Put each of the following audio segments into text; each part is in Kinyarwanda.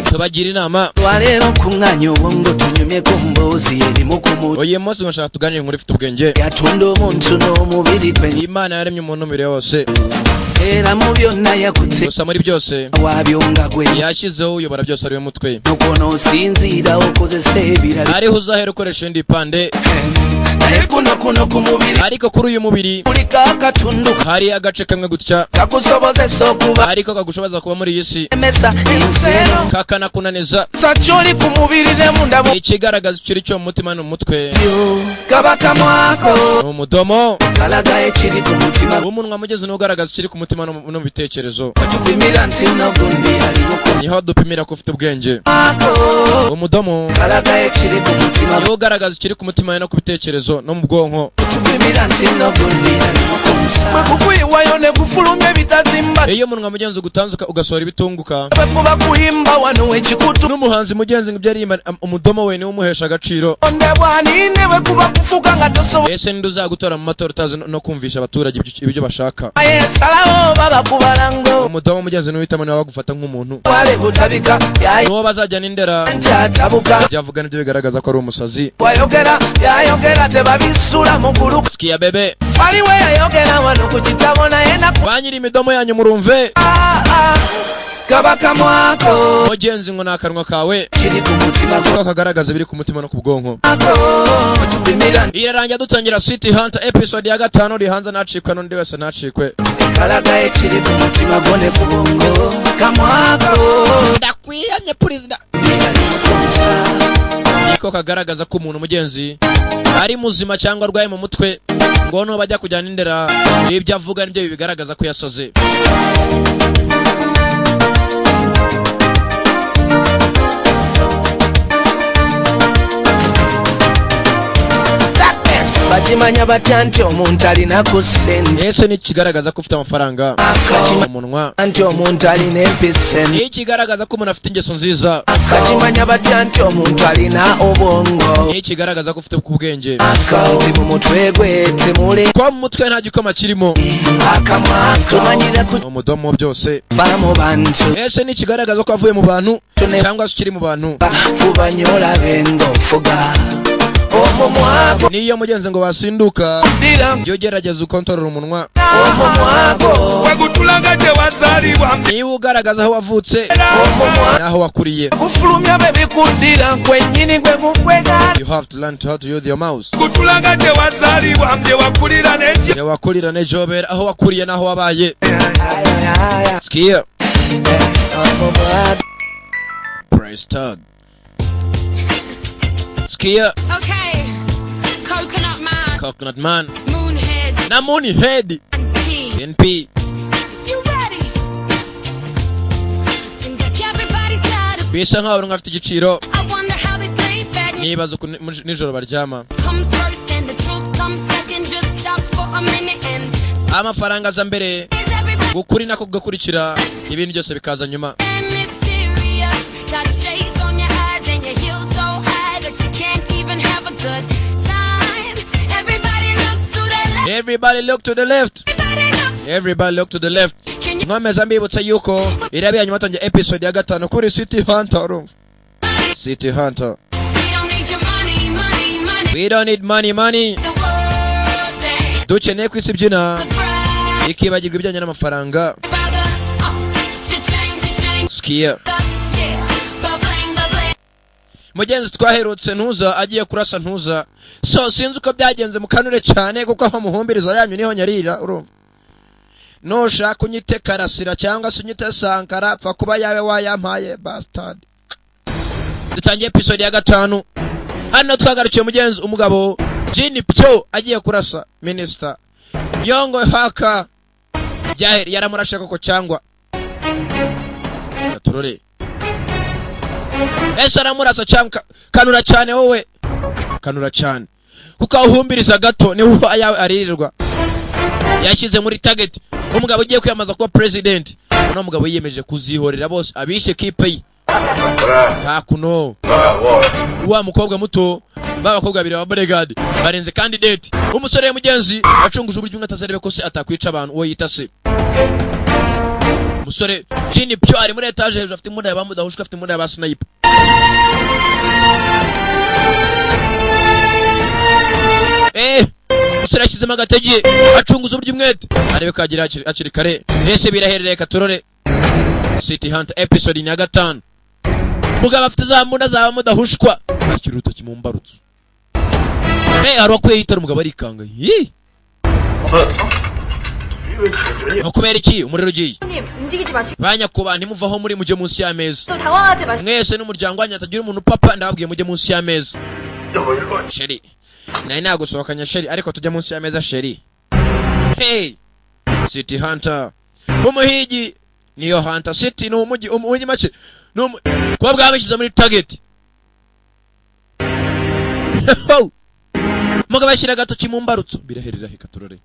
tubagira inama walero kunganyo bongo tunyumye kumbozi eri mukumu oye mose ngashaka tuganire nkuri fite ubwenge yatundo umuntu no mubiri kwe Imana yaremye umuntu mire wose era mu byonna yakutse gusa muri byose wabyonga gwe yashyizeho uyobora byose ari we mutwe nukono sinzira ukozese birari ariho uzahera ukoresha indi pande kuno kumubiri ariko kuri uyu mubiri kulika katundu hari agace kamwe gutya kakusoboze sokuba ariko kagushoboza kuba muri iyi si emesa insero kakana kunaniza sacholi kumubiri ne mundabo ikigaragaza ikiri cyo mu mutima no mutwe kabaka mwako umudomo kalaga ekiri ku mutima umunwa mugeze n'ugaragaza ikiri ku mutima no bitekerezo tupimira ntino gundi ari uko niho dupimira ko ufite ubwenge umudomo kalaga ekiri ku mutima niho ugaragaza ikiri ku mutima no ku bitekerezo no mu bwonko tupimira ntino gundi ari uko kukuyiwayo ne gufulumye bitazimba iyo umunwa mugenzi ugutanzuka ugasohora ibitunguka kuba kuhimba wano w'ekikutu n'umuhanzi mugenzi ngibyo ari umudomo we niwe umuhesha agaciro ndebwanine we kuba kufuka nga tosobo ese ndi uzagutora mu matora utazi no kumvisha abaturage ibyo bashaka ayesalaho baba kubarango umudomo mugenzi n'uhitamo niwe wagufata nk'umuntu wale butabika yayi niwo bazajya n'indera njatabuka byavuga n'ibyo bigaragaza ko ari umusazi wayogera yayogera tebabisula mu gulu sikia bebe wali we yayogera wano ku kitabo naye banyiri imidomo yanyu murumve kabaka mwako mugenzi ngo n'akanwa kawe kiri ku mutima ko kagaragaza biri ku mutima no ku bwonko irarangira dutangira City Hunter episode ya 5 rihanza nacikwe n'undi wese nacikwe kalaga ekiri ku mutima gone ku bongo kamwako ndakwiyamye perezida niko kagaragaza ko umuntu mugenzi ari muzima cyangwa arwaye mu mutwe ngo no bajya kujyana indera ibyo avuga nibyo bigaragaza ko yasoze bakimanya batya omuntu alina ku ssente ese ni kigaragaza ko ufite amafaranga umunwa anti omuntu alina empisa ni kigaragaza ko umuntu afite ingeso nziza bakimanya batya omuntu alina obwongo ni kigaragaza ko ufite ubwenge akazi mu mutwe gwe temule kwa mu mutwe nta gikoma kirimo akamwa tumanyira ku umudomo byose fara mu bantu ese ni kigaragaza ko avuye mu bantu cyangwa se ukiri mu bantu fuba nyola bengo fuga niyo mugenzi ngo wasinduka yo gerageza ukontorora umunwa wegutulanga je wazalibwa niba ugaragaza aho wavutse naho wakuriye kufulumya bebikudira kwenyini gwe mukwega you have to learn how to use your mouth gutulanga je wazalibwa mje wakulira neje je wakulira nejobera aho wakuriye naho wabaye skia praise tag skia okay coconut man moonhead na moonhead NP you ready seems like everybody's got a bisa nkaho bari afite igiciro I wonder how they sleep at night nibaza nijoro baryama comes first and the truth comes second just stops for a minute and amafaranga aza mbere gukuri nako kugakurikira ibintu byose bikaza nyuma mysterious got shades on your eyes and your heels so high that you can't even have a good time everybody look to the left everybody look to the left nkomeza mbibutsa yuko irabiye nyuma tonje episode ya 5 kuri City Hunter City Hunter we don't need money dukeneye kwisi byina ikibagirwa ibijyanye n'amafaranga skia mugenzi twaherutse ntuza agiye kurasa ntuza so sinzi uko byagenze mukanure cyane kuko aho muhumbiriza yanyu niho nyarira urumva no shaka unyite karasira cyangwa se unyite sankara pfa kuba yawe wayampaye bastard dutangiye episode ya 5 hano twagarukiye mugenzi umugabo Jini Pyo agiye kurasa minister Yongo haka Jahir yaramurashe koko cyangwa turore ese aramurasa cyangwa kanura cyane wowe kanura cyane kuko uhumbiriza gato ni uwo ayawe aririrwa yashyize muri target umugabo ugiye kwiyamaza kuba president uno mugabo yiyemeje kuzihorera bose abishe kipe ye hakuno wa mukobwa muto babakobwa babiri ba bodyguard barenze candidate umusore mugenzi acunguje uburyo umwe atazarebe ko se atakwica abantu uwo yita se musore Jini Pyo ari muri etage hejuru afite imbunda yabamudahushwe afite imbunda yabasniper musore akizemo agatege acunguza uburyo umwete arebe kagira akiri kare ese biraherereye katurore City Hunter episode ya 5 mugabo afite za mbunda zaba mudahushwa akiri urutoki mu mbarutso arokwe yitara umugabo arikanga kubera iki umuriro ugiye banyakuba ntimuvaho muri mujye munsi y'ameza mwese n'umuryango wanyu atagira umuntu papa ndababwiye mujye munsi y'ameza sheri nari nagusohokanya sheri ariko tujya munsi y'ameza sheri City Hunter umuhigi niyo Hunter City no umuhigi make kuba bwabishyize muri target mugabo ashyira agatoki mu mbarutso biraherera hekaturore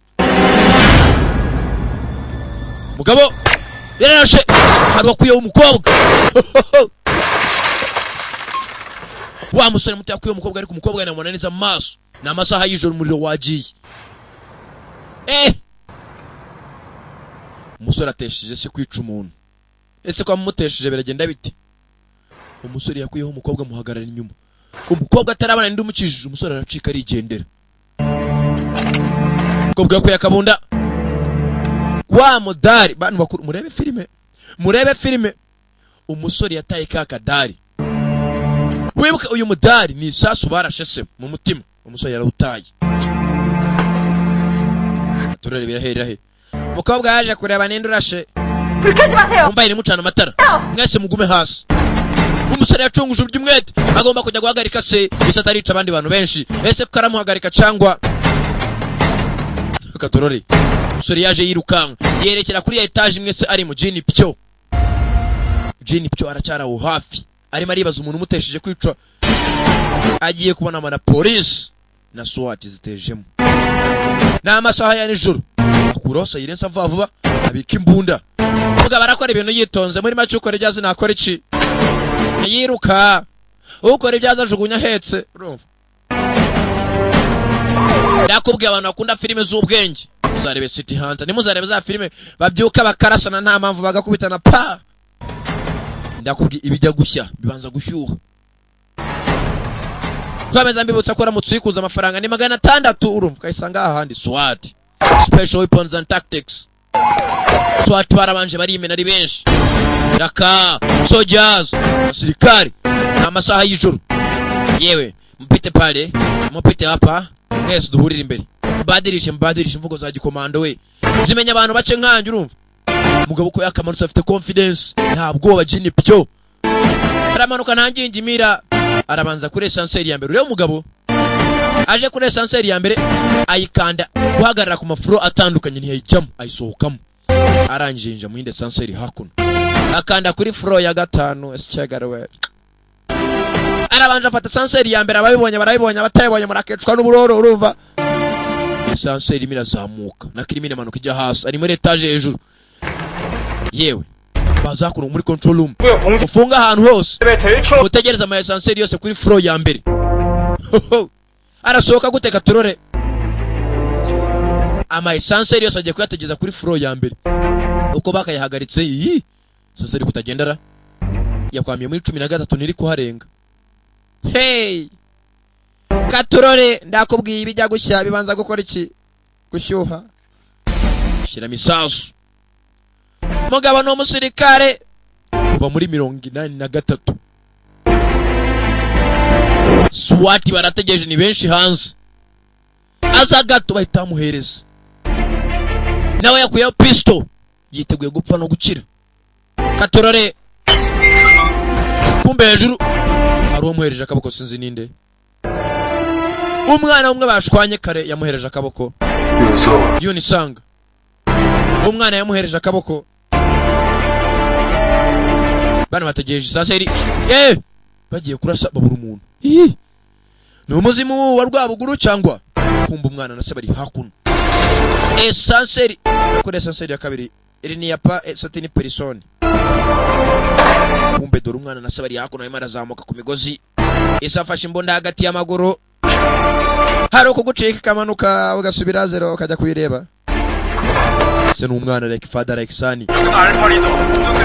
mugabo yarashe harwakuye umukobwa wa musore muto yakuye umukobwa ariko umukobwa yanamunaniza amaso na amasaha y'ijoro umuriro wagiye umusore atesheje se kwica umuntu ese kwa mumutesheje biragenda bite umusore yakuyeho umukobwa muhagarara inyuma umukobwa atarabana ndi umukijije umusore aracika arigendera umukobwa yakuye akabunda wa mudari bantu bakuru murebe filime umusore yataye kakadari wibuke uyu mudari ni isasu barashese mu mutima umusore yarawutaye turere biraherera he umukobwa yaje kureba ninde urashe mumbaye nimucana amatara mwese mugume hasi umusore yacunguje uburyo umwete agomba kujya guhagarika se bisa atarica abandi bantu benshi ese karamuhagarika cyangwa katurore umusore yaje yirukanka yerekera kuri etage imwe se ari mu Jini Pyo aracyaraho hafi arimo aribaza umuntu umutesheje kwica agiye kubona amana police na SWAT zitejemo n'amasaha ya nijoro akurosa yirensa vuba abika imbunda mugabo arakora ibintu yitonze muri make ukora ibyazi nakora iki yiruka ukora ibyazi ajugunya hetse urumva ndakubwiye abantu bakunda filime z'ubwenge muzarebe City Hunter nimuzarebe za filime babyuka bakarasana nta mpamvu bagakubitana pa ndakubwiye ibijya gushya bibanza gushyuha twameza mbibutsa ko ramutsikuza amafaranga ni 600 urumva kayisanga ahandi SWAT Special Weapons and Tactics SWAT barabanje barimena ari benshi raka soldiers asirikari amasaha y'ijoro yewe mpite pale mupite hapa mwese duhurira imbere mbadirishe imvugo za gikomando we zimenya abantu bace nkanje urumva mugabo ko yakamanutse afite confidence ntabwo Jini Pyo aramanuka ntanginjimira arabanza kuri essentiel ya mbere uriyo mugabo aje kuri essentiel ya mbere ayikanda guhagarara ku mafuro atandukanye ntiyayicamo ayisohokamo arangije mu yindi essentiel hakuno akanda kuri floor ya 5 escyagarewe arabanje afata essentiel ya mbere ababibonye barabibonye abatayibonye murakecwa n'uburoro urumva essentiel imirazamuka na kirimine manuka ijya hasi ari muri etage hejuru yewe bazakuno muri control room ufunga ahantu hose utegereza ama essentiel yose kuri floor ya mbere arasohoka guteka turore ama essentiel yose agiye kuyategeza kuri floor ya mbere uko bakayihagaritse essentiel kutagendera yakwamiye muri 13 niri kuharenga katurore ndakubwiye ibijya gushya bibanza gukora iki gushyuha shira misasu mugabo no musirikare kuva muri 83 SWAT barategereje ni benshi hanze aza gato bahita bamuhereza nawe yakuyeho pistol yiteguye gupfa no gukira katurore kumbe hejuru ari umuhereje akaboko sinzi ninde umwana umwe bashwanye kare yamuhereje akaboko Yunisanga umwana yamuhereje akaboko bana bategereje saseri bagiye kurasa babura umuntu ni umuzimu wa Rwabuguru cyangwa kumba umwana na se bari hakuno essentiel kuri essentiel ya kabiri iri ni yapa satini person kumbe dore umwana na se bari hakuno arimo arazamuka ku migozi isafashe imbunda hagati y'amaguru hari uko gucika kamanuka ugasubira zero ukajya kuyireba se n'umwana like father like son.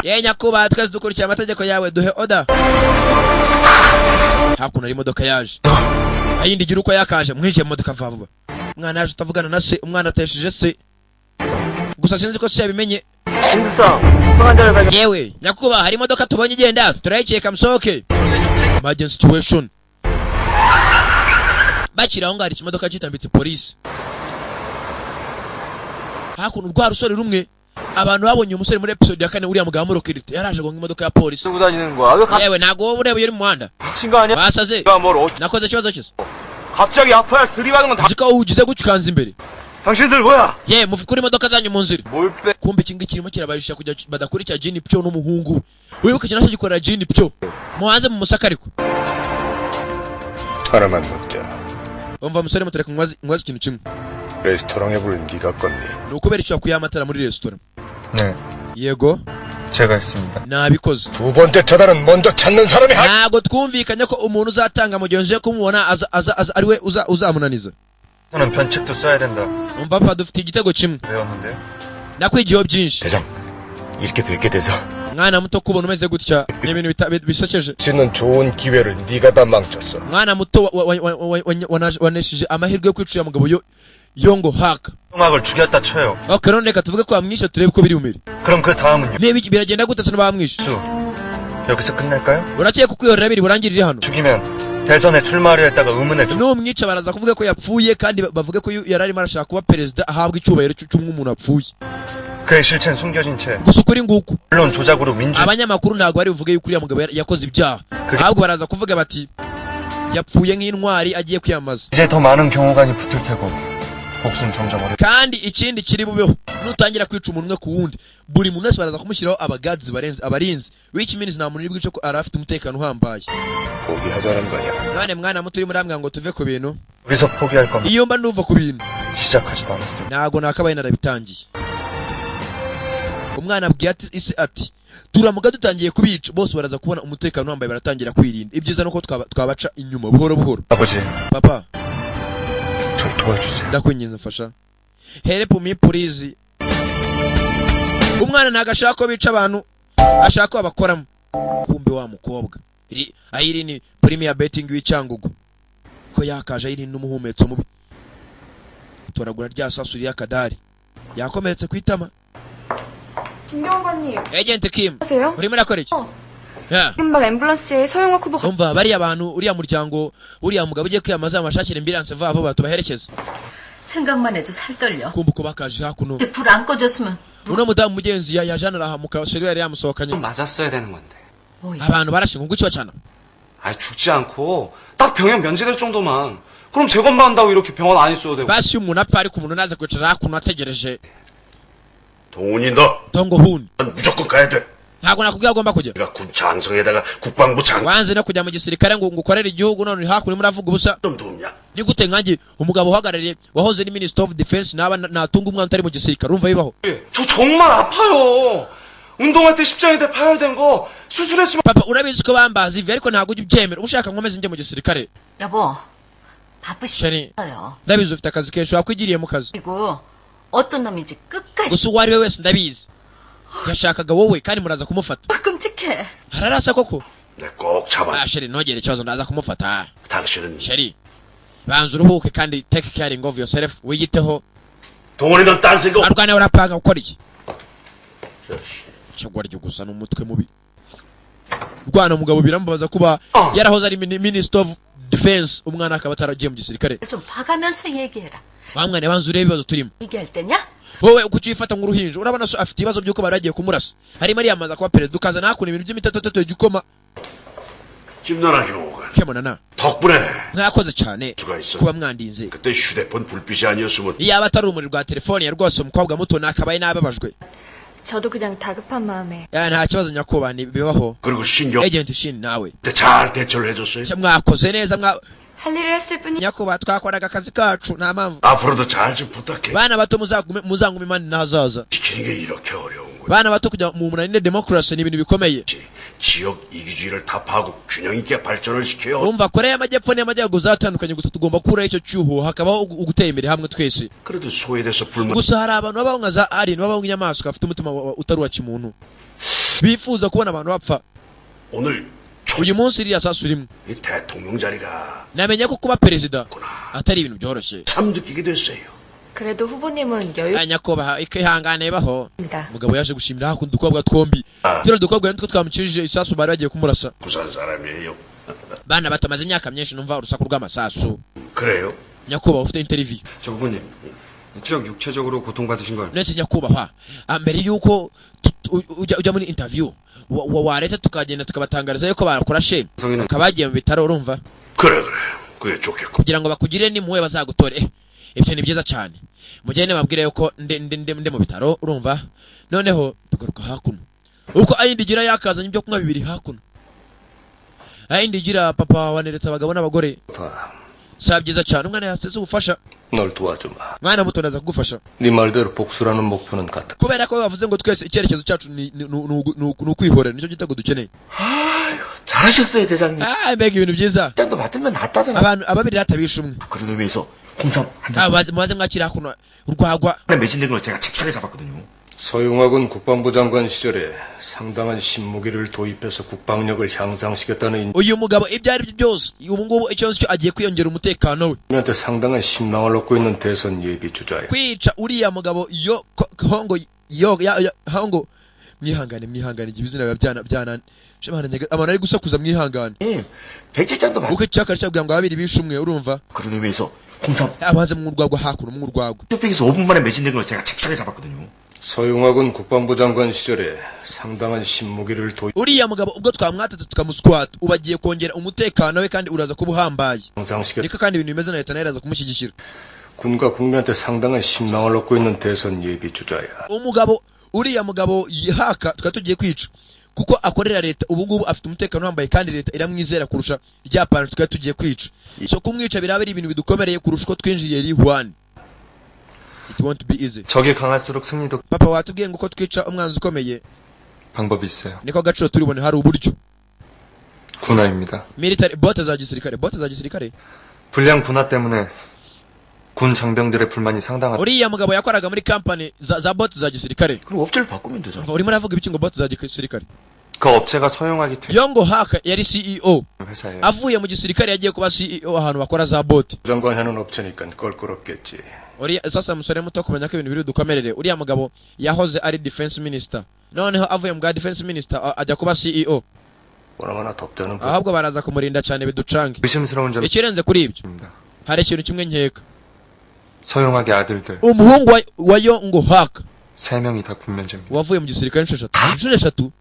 Ye nyakubahwa twese dukurikiye amategeko yawe duhe oda. Hakuno ari imodoka yaje. Ayindi gira uko yakaje mwishe imodoka vuba. Umwana yaje utavugana na se, umwana atesheje se. Gusa sinzi ko se yabimenye. Yewe nyakubahwa hari imodoka tubonye igenda turayiceka msoke. Emergency situation. Bakiraho ngari imodoka kitambitse police. Hakuno rwa rusore rumwe abantu babonye umusore muri episode ya 4 uriya mugabo murokirite yaraje gonga imodoka ya police. Yewe nago ureba yuri mu muhanda. Basaze. Nakoze ikibazo cyose. 갑자기 앞에 들이받는 건 다. Zika ugize gucukanza imbere. 당신들 뭐야? Ye mufukuri imodoka zanyu mu nzira. 뭘 빼? Kumbe kingi kirimo kirabajisha kujya badakurikira Jini Pyo n'umuhungu. Wibuka kinasho gikorera Jini Pyo. Muhanze mu musakariko. 하나만 먹자. Umva musore mutereka ngwazi ikintu kimwe. 레스토랑에 부른 네가 껐니? Nukubera icyo yakuye amatara muri restaurant. 네, Yego 제가 했습니다. nabikoze. 두 번째 차단은 먼저 찾는 사람이 할. Ntago twumvikanye ko umuntu uzatanga mugenzi we kumubona aza ariwe uzamunaniza. 저는 변칙도 써야 된다. Umva papa dufite igitego kimwe. 배웠는데. Nakwigiyeho byinshi. 대장, 이렇게 뵙게 돼서 Mwana muto kubona umeze gutya ni ibintu bisekeje. 쓰는 좋은 기회를 네가 다 망쳤어. Mwana muto waneshije amahirwe yo kwicira mugabo Yongo Haka. 음악을 죽였다 쳐요. Okay, reka tuvuge ko bamwishe turebe ko biri umiri. 그럼 그 다음은요? Niba biragenda gute se bamwishe? 여기서 끝날까요? Urakeye kukwihorera biri burangirire hano. 죽이면 대선에 출마를 했다가 의문에 죽. N'umwica baraza kuvuga ko yapfuye kandi bavuge ko yarari marashaka kuba president ahabwa icyubahiro cy'umuntu apfuye. 그의 실체는 숨겨진 채 Gusa ukuri nguku. 언론 조작으로 민주. Abanyamakuru ntago bari buvuge yuko uriya mugabo yakoze ibyaha. Ahubwo baraza kuvuga bati yapfuye nk'intwari agiye kwiyamaza. 이제 더 많은 경호관이 붙을 테고. 복수는 점점 어려. Kandi ikindi kiri bubeho nutangira kwica umuntu umwe ku wundi buri muntu wese baraza kumushyiraho abagazi barenze abarinzi which means nta muntu uri bwice ko arafite umutekano uhambaye. 포기하자는 거냐? None mwana muto uri muri amwe ngo tuve ku bintu. 여기서 포기할 겁니다. Iyo mba numva ku bintu 시작하지도 않았어요. ntago nakabaye narabitangiye. Umwana abwiye ati turamuga dutangiye kubica bose baraza kubona umutekano wambaye baratangira kwirinda. Ibyiza nuko twabaca inyuma buhoro buhoro. 아버지, Papa 절 도와주세요. ndakwinginze mfasha. Help me please. Umwana nagashaka ko bica abantu ashaka ko abakoramo. Kumbe wa mukobwa ayiri ni premier betting w'icyangugu ko yakaje ayiri n'umuhumetso mubi. Toragura rya sasu ya kadari yakometse kwitama. 김경관님. Agent Kim 안녕하세요. uri muri akora iki? Ya 금방 앰뷸런스에 서영학 후보가 umva bari abantu uriya muryango uriya mugabo ugiye kwiyamaza amashakira ambulance vuba batubaherekeza. 생각만 해도 살떨려. Kumbe ko bakaje hakuno 근데 불 안 꺼졌으면 uno mudamu mugenzi yajanira hamuka sheri yari yamusohokanye. 맞았어야 되는 건데. 뭐야? abantu barashinga ngukiwa cyane. 아 죽지 않고 딱 병역 면제될 정도만. 그럼 재검만 한다고 이렇게 병원 안 있어도 되고. Basi umuntu apfa ariko umuntu naza kwicara hakuno ategereje. 동훈이 너, Tongo hun 넌 무조건 가야 돼. ntago nakubwiye agomba kujya. 네가 군 장성에다가 국방부 장관 Wanze no kujya mu gisirikare ngo ukorere igihugu none hakuno muravuga ubusa. 좀 돕냐? Ni gute nkanjye umugabo uhagarariye wahoze ni Minister of Defense naba natunga umwana utari mu gisirikare urumva bibaho. 저 정말 아파요. 운동할 때 십자인대 파열된 거 수술했지만. Papa urabizi ko bambaza ivi ariko ntago ujya ubyemera ushaka nkomeze njye mu gisirikare. 여보, Sheri 바쁘시어요. ndabizi ufite akazi kenshi wakwigiriye mu kazi. 그리고 어떤 놈인지 끝까지. Gusa uwo ari we wese ndabizi yashakaga wowe kandi muraza kumufata. 끔찍해. Ararasa koko. 내 꼭 잡아. Sheri ntogere ikibazo ndaza kumufata. 당신은 Sheri banza uruhuke kandi take caring of yourself wiyiteho. 동훈이 넌 딴 생각. Arwana urapanga gukora iki? Cyagwa ryo gusa n'umutwe mubi. Rwana mugabo birambabaza kuba yarahoze ari Minister of Defense umwana akaba ataragiye mu gisirikare. 좀 봐가면서 얘기해라. Bamwana banza urebe ibibazo turimo. 얘기할 때냐? Wowe ukuyifata nk'uruhinja urabona so afite ibibazo byuko baragiye kumurasa. Harimo yamaza kuba president ukaza nakuna ibintu by'imitatatatu y'igikoma. 심란한 경우가 Kemona 덕분에 mwakoze cyane 수가 있어. kuba mwandinze. 그때 휴대폰 불빛이 아니었으면 Iyaba atari umuriro rwa telefone ya rwose umukobwa muto nakabaye nababajwe. 저도 그냥 다급한 마음에 Ya nta kibazo nyakubahwa bibaho. 그리고 신경 Agent Shin nawe. 때 잘 대처를 해줬어요. Mwakoze neza 할 일을 했을 뿐이 nyakubahwa twakoraga akazi kacu nta mpamvu. 앞으로도 잘 좀 부탁해. Bana bato muzangume imana nazaza. 지키는 게 이렇게 어려운 거야. Bana bato kujya mu munanire democracy ni ibintu bikomeye. 지역 이기주의를 타파하고 균형 있게 발전을 시켜요. umva koreya y'amajyepfo n'amajyaruguru zatandukanye gusa tugomba gukuraho icyo cyuho hakabaho ugutera imbere hamwe twese 그래도 소외돼서 불만 gusa hari abantu babaho nka za alien babaho nk'inyamaswa bafite umutima utari uwa kimuntu bifuza kubona abantu bapfa 오늘 uyu munsi iriya sasu rimwe 이 대통령 자리가 namenye ko kuba perezida atari ibintu byoroshye 참 느끼게 됐어요. 그래도 후보님은 여유입니다. nyakubahwa ikihangane baho umugabo yaje gushimira hakundi udukobwa twombi turiya dukobwa nitwo twamukijije isasu bari bagiye kumurasa 부산 사람이에요. bana batamaze imyaka myinshi numva urusaku rw'amasasu 그래요? nyakubahwa ufite interview 저 부모님, 지역 육체적으로 고통받으신 걸 nese nyakubahwa mbere yuko ujya muri interview waretse tukagenda tukabatangariza yuko bakurashe 성인은 kabagiye mu bitaro urumva 그래. 그게 좋겠고. kugira ngo bakugire n'impuhwe bazagutore ibyo ni byiza cyane mugende babwire yuko nde mu bitaro urumva noneho tugaruka hakuno uko ayindigira yakazanye ibyo kunywa bibiri hakuno ayindigira papa waneretse abagabo n'abagore si byiza cyane umwana yaseze ubufasha 널 도와주마. mwana muto ndaza kugufasha 네 말대로 복수라는 목표는 같아. kubera ko bavuze ngo twese icyerekezo cyacu ni ukwihorera nicyo gitego dukeneye 잘하셨어요, 대장님. mbega ibintu byiza 짠도 받으면 낫다잖아. abantu ababiri ratabishe umwe 그런 의미에서 홍삼 한 잔. mubaze mwakira hakuno urwagwa 매진된 걸 제가 잽싸게 잡았거든요. 서용학은 국방부 장관 시절에 상당한 신무기를 도입해서 국방력을 향상시켰다는 uyu mugabo ibyo ari byo byose ubu ngubu ikibazo cyo agiye kwiyongera umutekano we 인민한테 상당한 신망을 얻고 있는 대선 예비 주자야. kwica uriya mugabo hongo mwihangane igihe izina biba byanane abantu ari gusakuza mwihangane 예, 백지짠도 받. kuko icyakara cyabwira ngo ababiri bishe umwe urumva 그런 의미에서 홍삼 abaze mu rwagwa hakuno mu rwagwa 뚝배기에서 5분 만에 매진된 걸 제가 잽싸게 잡았거든요. 서용학은 국방부 장관 시절에 상당한 신무기를 uriya mugabo ubwo twamwatatu tukamuswata ubu agiye kongera umutekano we kandi uraza kuba uhambaye 향상시켰. niko kandi ibintu bimeze na leta nayo iraza kumushyigikira 군과 국민한테 상당한 신망을 얻고 있는 대선 예비 주자야. uriya mugabo yihaka tukaba tugiye kwica kuko akorera leta ubu ngubu afite umutekano uhambaye kandi leta iramwizera kurusha rya pantaro tukaba tugiye kwica so kumwica biraba ari ibintu bidukomereye kurusha uko twinjiye Li-Huan. It won't be easy. 적이 강할수록 승리도 papa watubwiye ngo uko twica umwanzi ukomeye 방법이 있어요. niko agaciro turibone hari uburyo 군화입니다. military bote za gisirikare 불량 군화 때문에 군 장병들의 불만이 상당하다. uriya mugabo yakoraga muri company za bote za gisirikare 그럼 업체를 바꾸면 되잖아. urimo uravuga ibiki ngo bote za gisirikare 그 업체가 서용학이 된 Yongo Haka yari CEO 회사예요. avuye mu gisirikare yagiye kuba CEO ahantu bakora za bote 장관 하는 업체니까 껄끄럽겠지. uriya sasa musore muto kumenya ko ibintu biri dukomerere uriya mugabo yahoze ari defense minister noneho avuye mu bwa defense minister ajya kuba CEO 얼마나 덥다는 ahubwo baraza kumurinda cyane biducange 의심스러운 점입니다. ikirenze kuri ibyo hari ikintu kimwe nkeka 서용학의 아들들 umuhungu wa Yongo Haka 3명이 다 군면제입니다. wavuye mu gisirikare inshuro eshatu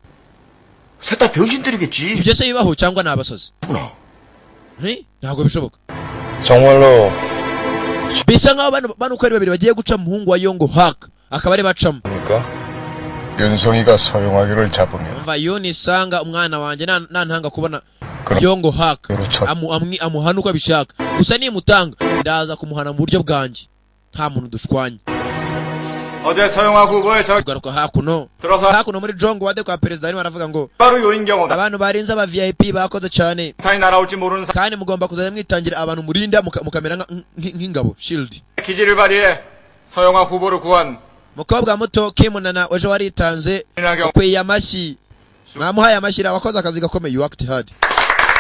셋 다 병신들이겠지. ibyo se bibaho cyangwa ni abasazi 누구나. ntabwo bishoboka 정말로 bisa nkaho bano uko ari babiri bagiye guca umuhungu wa Yongo Haka akaba ari bacamo 그러니까 윤성이가 서용하기를 잡으면 umva yunisanga umwana wanjye nantanga kubona Yongo Haka amuhana uko abishaka gusa nimutanga ndaza kumuhana mu buryo bwanjye nta muntu dushwanye 어제 서영학 후보에서 tugaruka hakuno muri Jongo wade kwa perezida arimo aravuga ngo 바로 요인 경우다. abantu barinze aba VIP bakoze cyane 타이 날아올지 모르는 kandi mugomba kuzajya mwitangira abantu murinda mukamera nk'ingabo shield 기지를 발휘해 서영학 후보를 구한 mukobwa muto Kimunana ejo waritanze ukwiye amashyi mwamuhaye amashyira wakoze akazi gakomeye you worked hard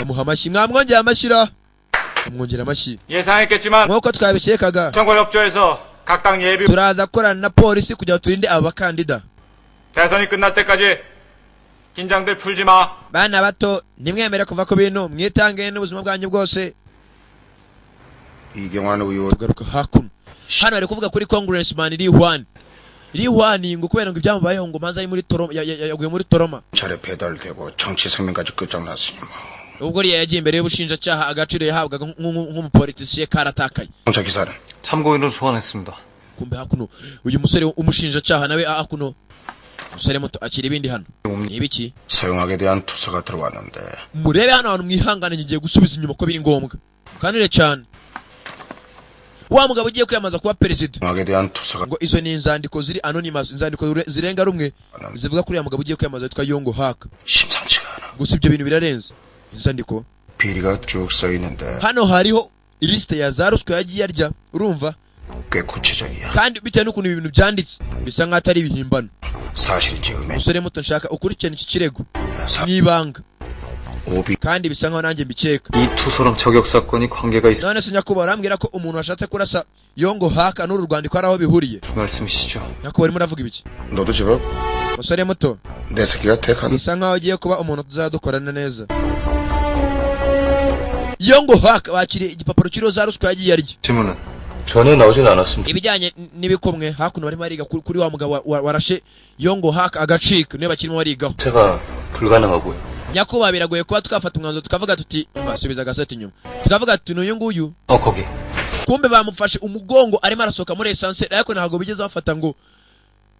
amuha amashyi mwamwongera amashyira amwongera amashyi 예상했겠지만 nk'uko twabikekaga 선거협조에서 각 당 예비 turaza gukorana na polisi kugira ngo turinde aba bakandida 대선이 끝날 때까지 긴장들 풀지 마. bana bato nimwemere kuva ku bintu mwitange n'ubuzima bwanyu bwose 이경환 의원 tugaruka hakuno hano bari kuvuga kuri congressman Li-Huan ngo kubera ngo ibyamubayeho ngo manza ari muri Toroma yaguye muri Toroma 차례 배달되고 정치 생명까지 끝장났으니 ubwo riya yagiye imbere y'ubushinjacyaha agaciro yahabwaga nk'umupolitisiye karatakaye 저 기사는 참고인으로 소환했습니다. kumbe hakuno uyu musore umushinjacyaha nawe hakuno musore muto akira ibindi hano ni ibiki 서용학에 대한 투서가 들어왔는데 murebe hano hantu mwihangane ngiye gusubiza inyuma ko biri ngombwa kanire cyane wa mugabo ugiye kwiyamaza kuba perezida 정학에 대한 투서가 ngo izo ni inzandiko ziri anonymous, inzandiko zirenga rumwe zivuga kuri ya mugabo ugiye kwiyamaza yitwa Yongo Hak. 심상치가 않아. gusa ibyo bintu birarenze. inzandiko 비리가 쭉 써 있는데 hano hariho iliste ya za ruswa yagiye arya, urumva, 꽤 구체적이야. kandi bitewe n'ukuntu ibintu byanditse bisa nk'aho atari ibihimbano. 사실인지 음해. umusore muto nshaka ukurikirana iki kirego n'ibanga, 오비 kandi bisa nk'aho nanjye mbikeka. 이 투소랑 저격 사건이 관계가 있어. none se nyakubahwa arambwira ko umuntu washatse kurasa Yongo Haka n'uru rwandiko ari aho bihuriye. 말씀이시죠? nyakubahwa urimo uravuga ibiki? 너도 제법 umusore muto 내 새끼가 택한 bisa nk'aho agiye kuba umuntu tuzadukorana neza. Yongo Haka bakiriye igipapuro kiriho za ruswa yagiye arya. 질문은 전혀 나오진 않았습니다. ibijyanye n'ibikomwe hakuno barimo bariga kuri wa mugabo warashe Yongo Haka agacika, niba bakirimo barigaho. 제가 불가능하고요. nyakubahwa biragoye kuba twafata umwanzuro tukavuga tuti basubiza agaseti inyuma, tukavuga tuti n'uyu nguyu 거기. kumbe bamufashe umugongo arimo arasohoka muri essence, ariko ntabwo bigeze bafata ngo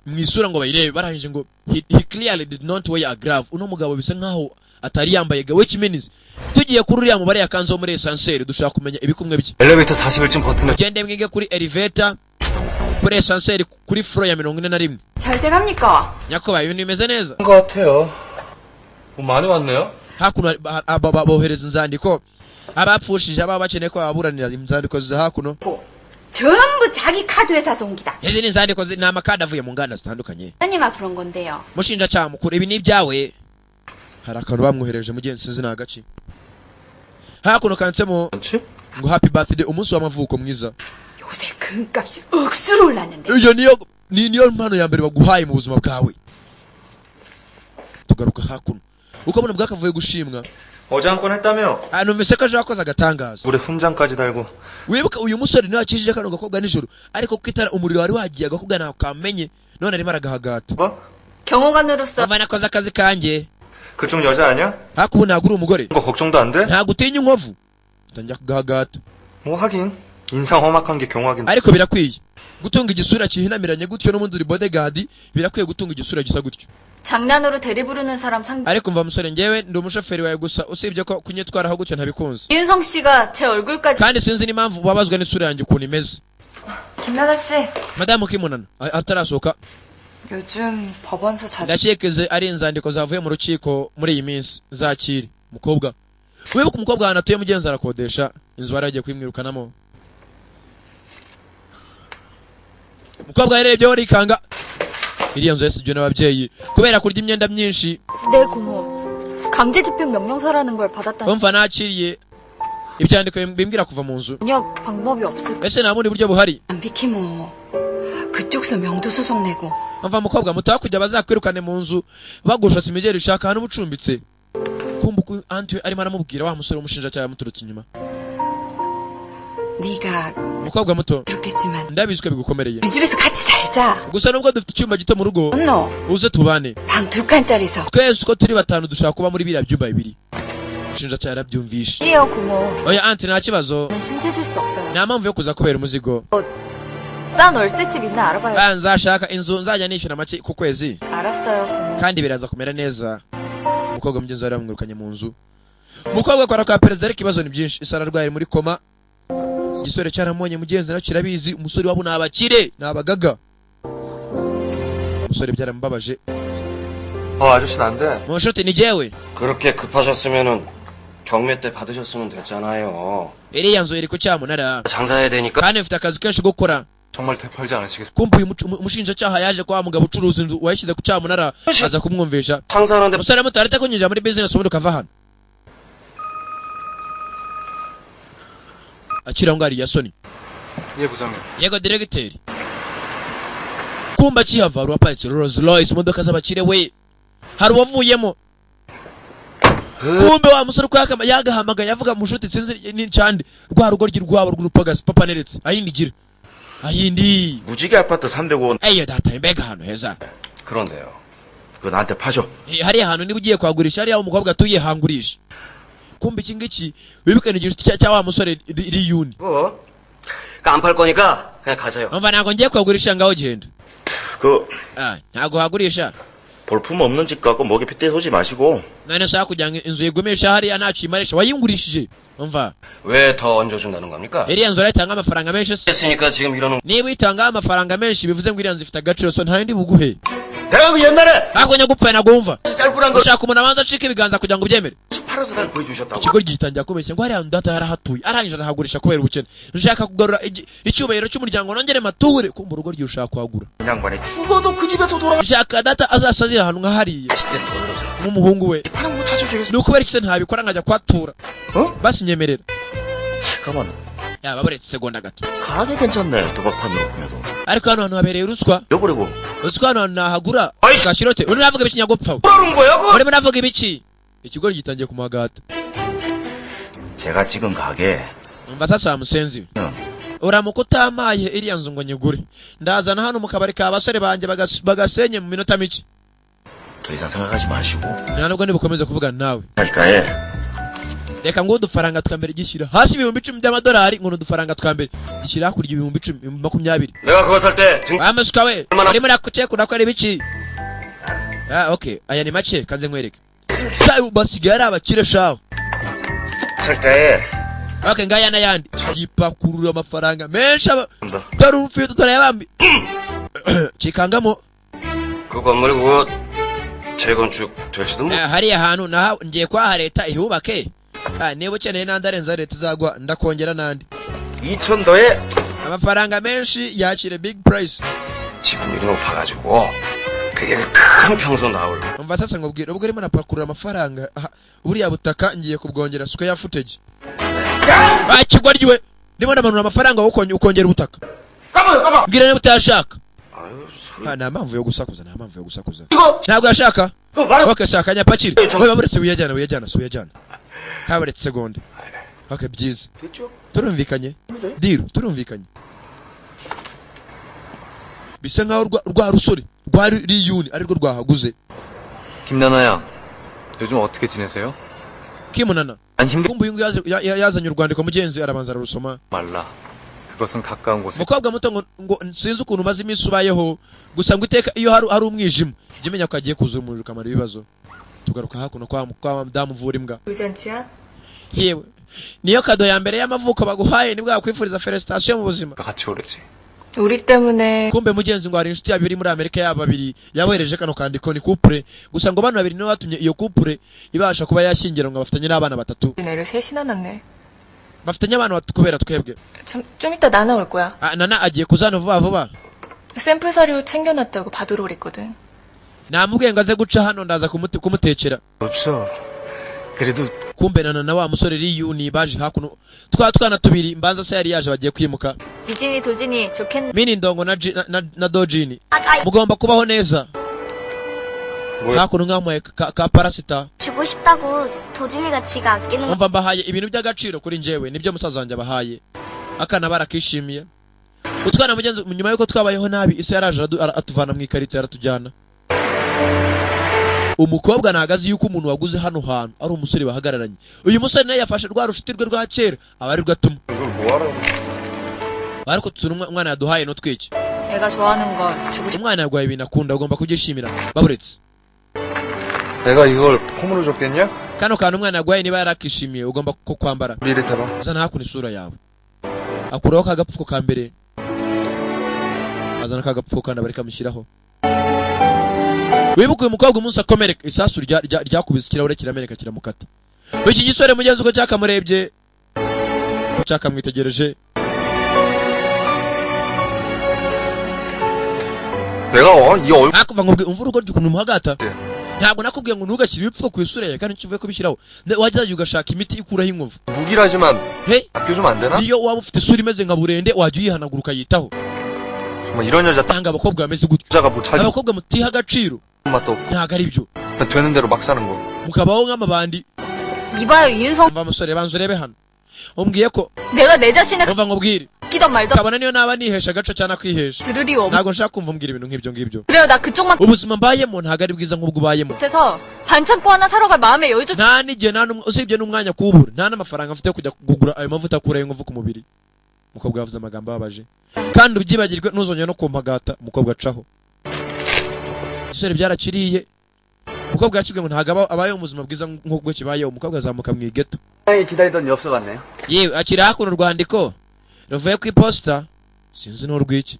mwisura ngo bayirebe, barangije ngo he clearly did not wear a glove. uno mugabo bisa nkaho atari yambaye ga, which means tugiye kuri uriya mubare yakanzeho muri essence dushaka kumenya ibikumwe bye. 엘리베이터 40일쯤 버튼을 gende mwige kuri elevator, kuri essence, kuri floor ya 41. 잘 돼갑니까? nyakubahwa ibintu bimeze neza. 것 같아요. 뭐 많이 왔네요. hakuno bohereza inzandiko abapfushije ababa bakeneye ko baburanira inzandiko za hakuno. 전부 자기 카드 회사에서 온 기다. izi ni inzandiko ni amakadi avuye mu nganda zitandukanye. 사장님 앞으로 온 건데요. mushinjacyaha mukuru, ibi ni ibyawe. hari akantu bamwohereje mugenzi sinzi ni agace. hakuno kanditsemo ngo happy birthday, umunsi w'amavuko mwiza. 요새 금값이 억수로 올랐는데. iyo niyo mpano ya mbere baguhaye mu buzima bwawe. tugaruka hakuno ukabona bwakavuye gushimwa. 어제 한 건 했다며? numvise ko aje wakoze agatangaza. 물에 훈장까지 달고. wibuka uyu musore niwe wakijije kano gakobwa nijoro, ariko kuko itara umuriro wari wagiye agakobwa ntawe kamenye, none arimo aragahagata. 경호관으로서 mva nakoze akazi kanjye. 그쪽 여자 아니야? hakubu ntabwo uri umugore? 그거 걱정도 안 돼? ntabwo utinya inkovu? utangira kugahagata. 뭐 하긴 인상 험악한 게 경호하긴. ariko birakwiye gutunga igisura kihinamiranye gutyo, n'ubundi uri bodyguard, birakwiye gutunga igisura gisa gutyo. 장난으로 대리 부르는 사람 상. ariko mva musore, njyewe ndi umushoferi wawe gusa, usibye ko kunyitwaraho gutyo ntabikunze. 이은성 씨가 제 얼굴까지. kandi sinzi n'impamvu babazwa n'isura yanjye ukuntu imeze. 김나다 씨, madamu kimunana atarasohoka. 요즘 법원서 자주. ndakekeze ari inzandiko zavuye mu rukiko muri iyi minsi zakiri mukobwa. wibuka umukobwa ahantu atuye mugenzi arakodesha inzu bari bagiye kwimwirukanamo. umukobwa yarebyeho arikanga. iriya nzu yasigiwe n'ababyeyi kubera kurya imyenda myinshi. 네 고모. 강제 집행 명령서라는 걸 받았다니. umva nakiriye ibyandiko bimbwira kuva mu nzu. 전혀 방법이 없을. ese nta bundi buryo buhari? 안 비키모. 그쪽서 명도 소송 내고. umva mukobwa muto, hakurya bazakwirukane mu nzu bagushasa imigeri ishaka hano ubucumbitse. kumva uko anti we arimo aramubwira wa musore w'umushinjacyaha yamuturutse inyuma. 네가 umukobwa muto, 그렇겠지만 ndabizi ko bigukomereye, 우리 집에서 같이 살자. gusa nubwo dufite icyumba gito mu rugo 너 uze tubane. 방 두 칸짜리서. twese uko turi batanu dushaka kuba muri biriya byumba bibiri. umushinjacyaha yarabyumvishe. 이에요 고모. oya anti nta kibazo, 신세 질 수 없어요. nta mpamvu yo kuza kubera umuzigo. 싼 월세집 있나 알아봐요. nzashaka inzu nzajya nishyura make ku kwezi, 알았어요 고모. kandi biraza kumera neza. umukobwa mugenzi wari yamwirukanye mu nzu. umukobwa akora kwa perezida, ariko ibibazo ni byinshi. isara arwaye muri koma. igisore cyaramubonye mugenzi nacyo kirabizi. umusore wabo ni abakire, ni abagaga. umusore byaramubabaje. 아저씨는 안 돼. mushuti ni jyewe. 그렇게 급하셨으면은 경매 때 받으셨으면 됐잖아요. iriya nzu iri ku cyamunara, 장사해야 되니까. kandi mfite akazi kenshi gukora. 정말 되팔지 않으시겠어요? kumva uyu umushinjacyaha yaje kwa mugabo ucuruza inzu wayishyize ku cyamunara, aza kumwumvisha. 장사하는데 umusore muto aretse kunyinjira muri business ubundi ukava hano. akira ngo ari yasoni. 예 부장님. yego diregiteri. kumba kihava hari uwaparitse Rolls Royce, imodoka z'abakire we, hari uwavuyemo. kumbe wa musore uko yagahamagaye avuga mu nshuti sinzi n'icyandi rwa rugo rwabo rw'urupagasi papa neretse ayindigira ayindi 무지개 아파트 300원. eyo data mbega ahantu heza. 그런데요. 그거 나한테 파줘. hariya hantu niba ugiye kwagurisha, hariya umukobwa atuye hangurisha. kumbe iki ngiki wibukane igihe cya wa musore riyuni. 안 팔 거니까 그냥 가세요. umva ntabwo ngiye kwagurisha, ngaho genda. 그 ntabwo hagurisha. 볼품 없는 집 갖고 목에 핏대 쏘지 마시고. none se kugira ngo inzu yigumisha hariya ntacyo imarisha wayingurishije umva 왜 더 얹어준다는 겁니까? iriya nzu urayitanga amafaranga menshi se 했으니까 지금 이러는 niba uyitanga amafaranga menshi bivuze ngo iriya nzu ifite agaciro so nta yindi buguhe 내가 그 옛날에 hakonya gupfa nagumva 짤불한 거 ushaka umuntu abanza acika ibiganza kugira ngo ubyemere 팔아서 날 보여주셨다고. ikigo gitangira kubeshya ngo hariya data yarahatuye arangije arahagurisha kubera ubukene nshaka kugarura icyubahiro cy'umuryango nongere mature kumva urugo ryushaka kuhagura 양반에 죽어도 그 집에서 돌아. nshaka data azasazira ahantu nka hariya 시대 돌려서. nk'umuhungu we 파는 거 찾아주겠어. ni ukubera iki se ntabikora nkajya kwatura basinyemerera 가만. ya baburetse segonda gato 가게 괜찮네. 도박판으로 보여도. ariko hano hantu habereye ruswa 여보라고. ruswa hano hantu nahagura 아이씨. gashirote urimo uravuga ibiki nyagopfa 뭐라는 거야 그거? urimo uravuga ibiki ikigo gitangiye kumuhagata 제가 찍은 가게. umva sasa musenzi uramuka utamaye iriya nzu ngo nyigure ndazana hano mu kabari ka basore banjye bagasenye mu minota mike 더 이상 생각하지 마시고. nta nubwo nibukomeze kuvugana nawe 할까에. reka ngo udufaranga twa mbere gishyira hasi ibihumbi 10 by'amadolari ngo udufaranga twa mbere gishyira hakurya ibihumbi 10 20 내가 그거 살때 amashuka we 얼마나- urimo urakucekura ko ari biki okay aya ni make kanze nkwereke shawe basigaye ari abakire shawe 할까에. okay ngaya n'ayandi yipakurura amafaranga menshi dore ufite utarayabambi kikangamo 그 건물이 그거 재건축 될지도 뭐 hariya hantu naho ngiye kwaha leta ihubake niba ukeneye n'andi arenza leta izagwa ndakongera n'andi 2천 더에 amafaranga menshi yakire big price 지금 이런 거 봐가지고 그게 큰 평소 나올 umva sasa ngubwira ubwo urimo napakurura amafaranga buriya butaka ngiye kubwongera square footage kigoryiwe ndimo ndamanura amafaranga ukongera ubutaka mbwira niba utayashaka nta mpamvu yo gusakuza ntabwo yashaka okay shaka nyapakire wowe baburetse wiyajyana si wiyajyana haburetse segonde okay byiza turumvikanye diru turumvikanye bisa nkaho rwa rusore rwa riyuni arirwo rwahaguze 김나나야, 요즘 어떻게 지내세요? kimunana kumva uyu nguyu yazanye urwandiko mugenzi arabanza ararusoma 말라. 그것은 가까운 곳에 mukobwa muto ngo sinzi ukuntu umaze iminsi ubayeho gusa ngo iteka iyo hari umwijima jya umenya ko agiye kuzura umuriro ukamara ibibazo tugaruka hakuno kwa madamu uvura imbwa yewe niyo kado ya mbere y'amavuko baguhaye nibwo yakwifuriza felicitation mu buzima 같이 오래지. 우리 때문에 kumbe mugenzi ngo hari inshuti yabiri muri Amerika yaba babiri yabohereje kano kandiko ni couple gusa ngo bano babiri niwe batumye iyo couple ibasha kuba yashyingira ngo bafatanye n'abana batatu 애를 셋이나 낳네. bafitanye abana batatu kubera twebwe 좀 이따 나나 올 거야. nana agiye kuzana vuba 샘플 사료 챙겨놨다고 받으러 그랬거든. namubwiye ngo aze guca hano ndaza kumutekera 없어. 그래도 kumbe na wa musore riyuni baje hakuno twana tubiri mbanza se yari yaje bagiye kwimuka 이진이 도진이 좋겠네. mini ndongo na dojini mugomba kubaho neza hakuno nkamuye ka parasita 주고 싶다고 도진이가 지가 아끼는 거. umva mbahaye ibintu by'agaciro kuri njyewe nibyo musaza wanjye abahaye akana barakishimiye utwana mugenzi nyuma yuko twabayeho nabi ise yaraje atuvana mu ikarito yaratujyana umukobwa nagazi yuko umuntu waguze hano hantu ari umusore bahagararanye uyu musore naye yafashe rwa rushiti rwe rwa kera abari rwatuma ariko turi umwana yaduhaye no twiki 내가 좋아하는 걸 주고 싶. umwana yarwaye ibintu akunda ugomba kubyishimira baburetse 내가 이걸 폼으로 줬겠냐? kano kantu umwana yarwaye niba yarakishimiye ugomba kwambara 우리를 대봐. zana hakuno isura yawe akuraho kagapfuko ka mbere azana kagapfuko kandi bari kamushyiraho wibuka uyu mukobwa umunsi akomereka isasu ryakubise ikirahure kirameneka kiramukata iki gisore mugenzi uko cyakamurebye ko cyakamwitegereje 내가 이 얼굴 nakuva ngo umva urugo ry'ukuntu muhagata ntabwo nakubwiye ngo ntugashyire ibipfuko ku isura yawe kandi nkivuye kubishyiraho wajya ugashaka imiti ikuraho inkovu 무기라지만 he 아껴주면 안 되나? niyo waba ufite isura imeze nka burende wajya uyihanagura ukayitaho 정말 이런 여자 딱 tanga abakobwa bameze gutyo 여자가 뭐 자기 abakobwa mutiha agaciro 맛도 없고 ntabwo ari byo 그냥 되는 대로 막 사는 거. mukabaho nk'amabandi 이봐요 윤성. umva musore banza urebe hano umbwiye ko 내가 내 자신을 umva nkubwire 끼던 말던 kabona niyo naba nihesha agace cyane kwihesha 들으리 없. ntabwo nshaka kumva umbwira ibintu nk'ibyo ngibyo 그래요 나 그쪽만 ubuzima mbayemo ntabwo ari bwiza nk'ubwo ubayemo 못해서 반창고 하나 사러 갈 마음에 여유조. nta n'igihe usibye n'umwanya kuwubura nta n'amafaranga mfite yo kujya kugura ayo mavuta akuraho inkovu ku mubiri umukobwa yavuze amagambo ababaje kandi ubyibagirwe ntuzongere no kumpagata umukobwa acaho igisore byarakiriye umukobwa yacibwe ngo ntago abayeho ubuzima bwiza nk'ubwo kibayeho. Umukobwa azamuka mu igeto. 기다리던 엽서 같네요. yewe akiri hakuno urwandiko ruvuye ku iposita sinzi n'urw'iki.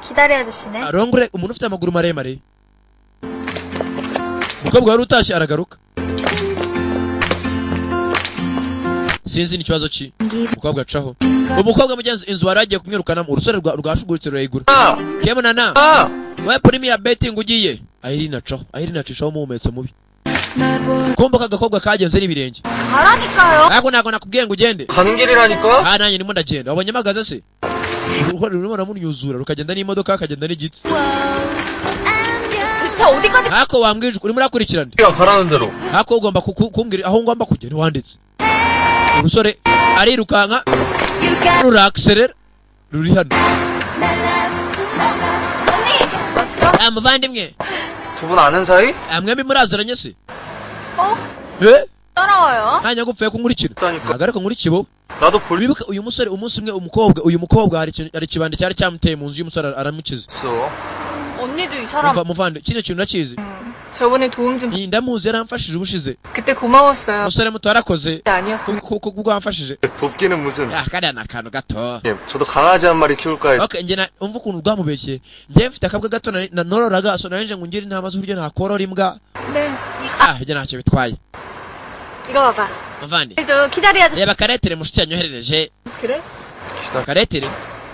기다리 아저씨네. arongore umuntu ufite amaguru maremare. umukobwa wari utashye aragaruka. sinzi n'ikibazo ki. umukobwa acaho. umukobwa mugenzi inzu bari agiye kumwirukanamo urusore rwashugurutse rurayigura. kemunana we premier betting ugiye. Irene acaho. Irene acishaho umuhumetso mubi. kumva kagakobwa kagenze n'ibirenge. 가라니까요. ariko ntago nakubwiye ngo ugende. 가는 길이라니까? nanjye ndimo ndagenda. wabonye magaze se? rurimo ramunyuzura rukagenda n'imodoka akagenda n'igitsi. 대체 어디까지? ariko wambwije urimo urakurikirana. 가라는 대로. ariko ugomba kumbwira aho ngomba kujya ntiwanditse. urusore arirukanka rurakiserera ruri hano. 언니 왔어? muvandimwe 두 분 아는 사이? mwembi muraziranye se? 따라와요. ntanya gupfuye kunkurikira. ntago ariko nkurikiye bo. 나도 볼 wibuka uyu musore umunsi umwe uyu mukobwa hari ikibande cyari cyamuteye mu nzu y'umusore aramukiza. 있어. 언니도 이 사람. muvande kino kintu nakizi. 저번에 도움 좀. ndamuzi yaramfashije ubushize. 그때 고마웠어요. umusore muto warakoze. 아니었으면. kuko wamfashije. 돕기는 무슨. kariya ni akantu gato. 저도 강아지 한 마리 키울까 해서. okay njye umva ukuntu rwamubeshye. njye mfite akabwa gato nororaga so naje ngo ngire intama z'uburyo ntakorora imbwa. 네. ibyo ntacyo bitwaye. 이거 봐봐. muvande 그래도 기다리 아저씨. reba karetere mushiki yanyoherereje. 그래? karetere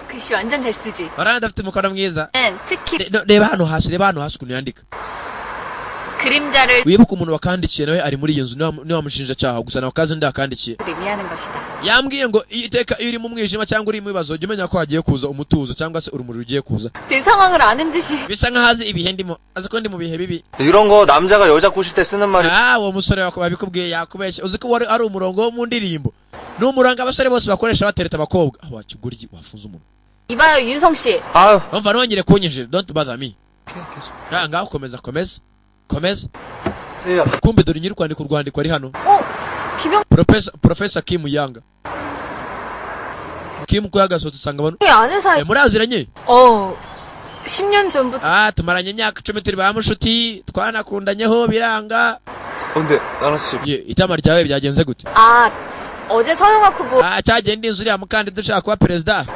글씨 완전 잘 쓰지. baranda afite umukono mwiza. 특히 reba hano hasi ukuntu yandika. 그림자를 wibuka umuntu wakandikiye nawe ari muri iyo nzu niwe wamushinjacyaha gusa nawe kazi ndakandikiye. 의미하는 것이다. yambwiye ngo iteka iyo uri mu mwijima cyangwa uri mu bibazo jya umenya ko hagiye kuza umutuzo cyangwa se urumuri rugiye kuza. 내 상황을 아는 듯이. bisa nkaho azi ibihe ndimo azi ko ndi mu bihe bibi. 이런 거 남자가 여자 꼬실 때 쓰는 말이. uwo musore wabikubwiye yakubeshya uzi ko wari ari umurongo wo mu ndirimbo. ni umurongo abasore bose bakoresha batereta abakobwa. wakiguryi wafunze umuntu. 이봐요 윤성 씨. umva nongere kunyinjira don't bother me. ngaho komeza. kumbe dore nyiri kwandika urwandiko ari hano. 김영. Professor Kim Yanga. Kim ko yagasohotse usanga abantu. 아는 사이. muraziranye? 10년 전부터. tumaranye imyaka 10 turi bamushuti twanakundanyeho biranga. 근데 나는 씨. itama ryawe byagenze gute? 어제 서영학 후보. cyagenda inzu uriya mukandida ushaka kuba perezida.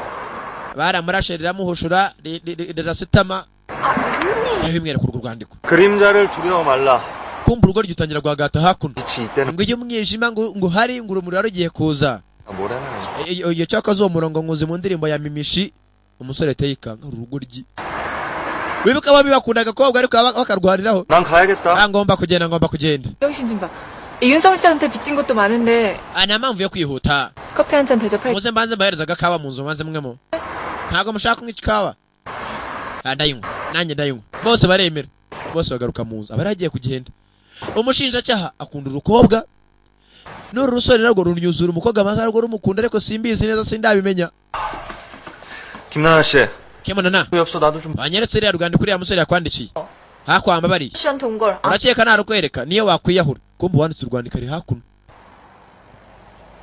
baramurashe riramuhushura rirasitama. bimwera ku rwandiko. 그림자를 두려워 말라. kumva urugo ryutangira guhagata hakuno. 이때는 ngo iyo umwijima ngo hari ngo urumuri rugiye kuza. 뭐라나. iyo cyakaza uwo murongo nkuzi mu ndirimbo ya Mimishi umusore teyikanga urugo ryi. wibuka babi bakundaga kobwa ariko bakarwariraho. 난 가야겠다. ngomba kugenda. 정신 좀 봐. 이윤성 씨한테 빚진 것도 많은데. nta mpamvu yo kwihuta. 커피 한 잔 대접할. muze mbanze mbaherezaga kawa mu nzu maze mwemo. ntago mushaka kunywa ikawa. ndayinywa nanjye ndayinywa. bose baremera. bose bagaruka mu nzu abari agiye kugenda. umushinjacyaha akunda urukobwa. n'uru rusore narwo runyuzura umukobwa amaze arwo rumukunda ariko simbizi neza sindabimenya. 김나나 씨. kemunana 엽서 나도 좀. banyeretse iriya rwandiko uriya musore yakwandikiye. hakwamba bari. 씨한테 온 걸. urakeka narukwereka niyo wakwiyahura. kumbe wanditse urwandiko ari hakuno.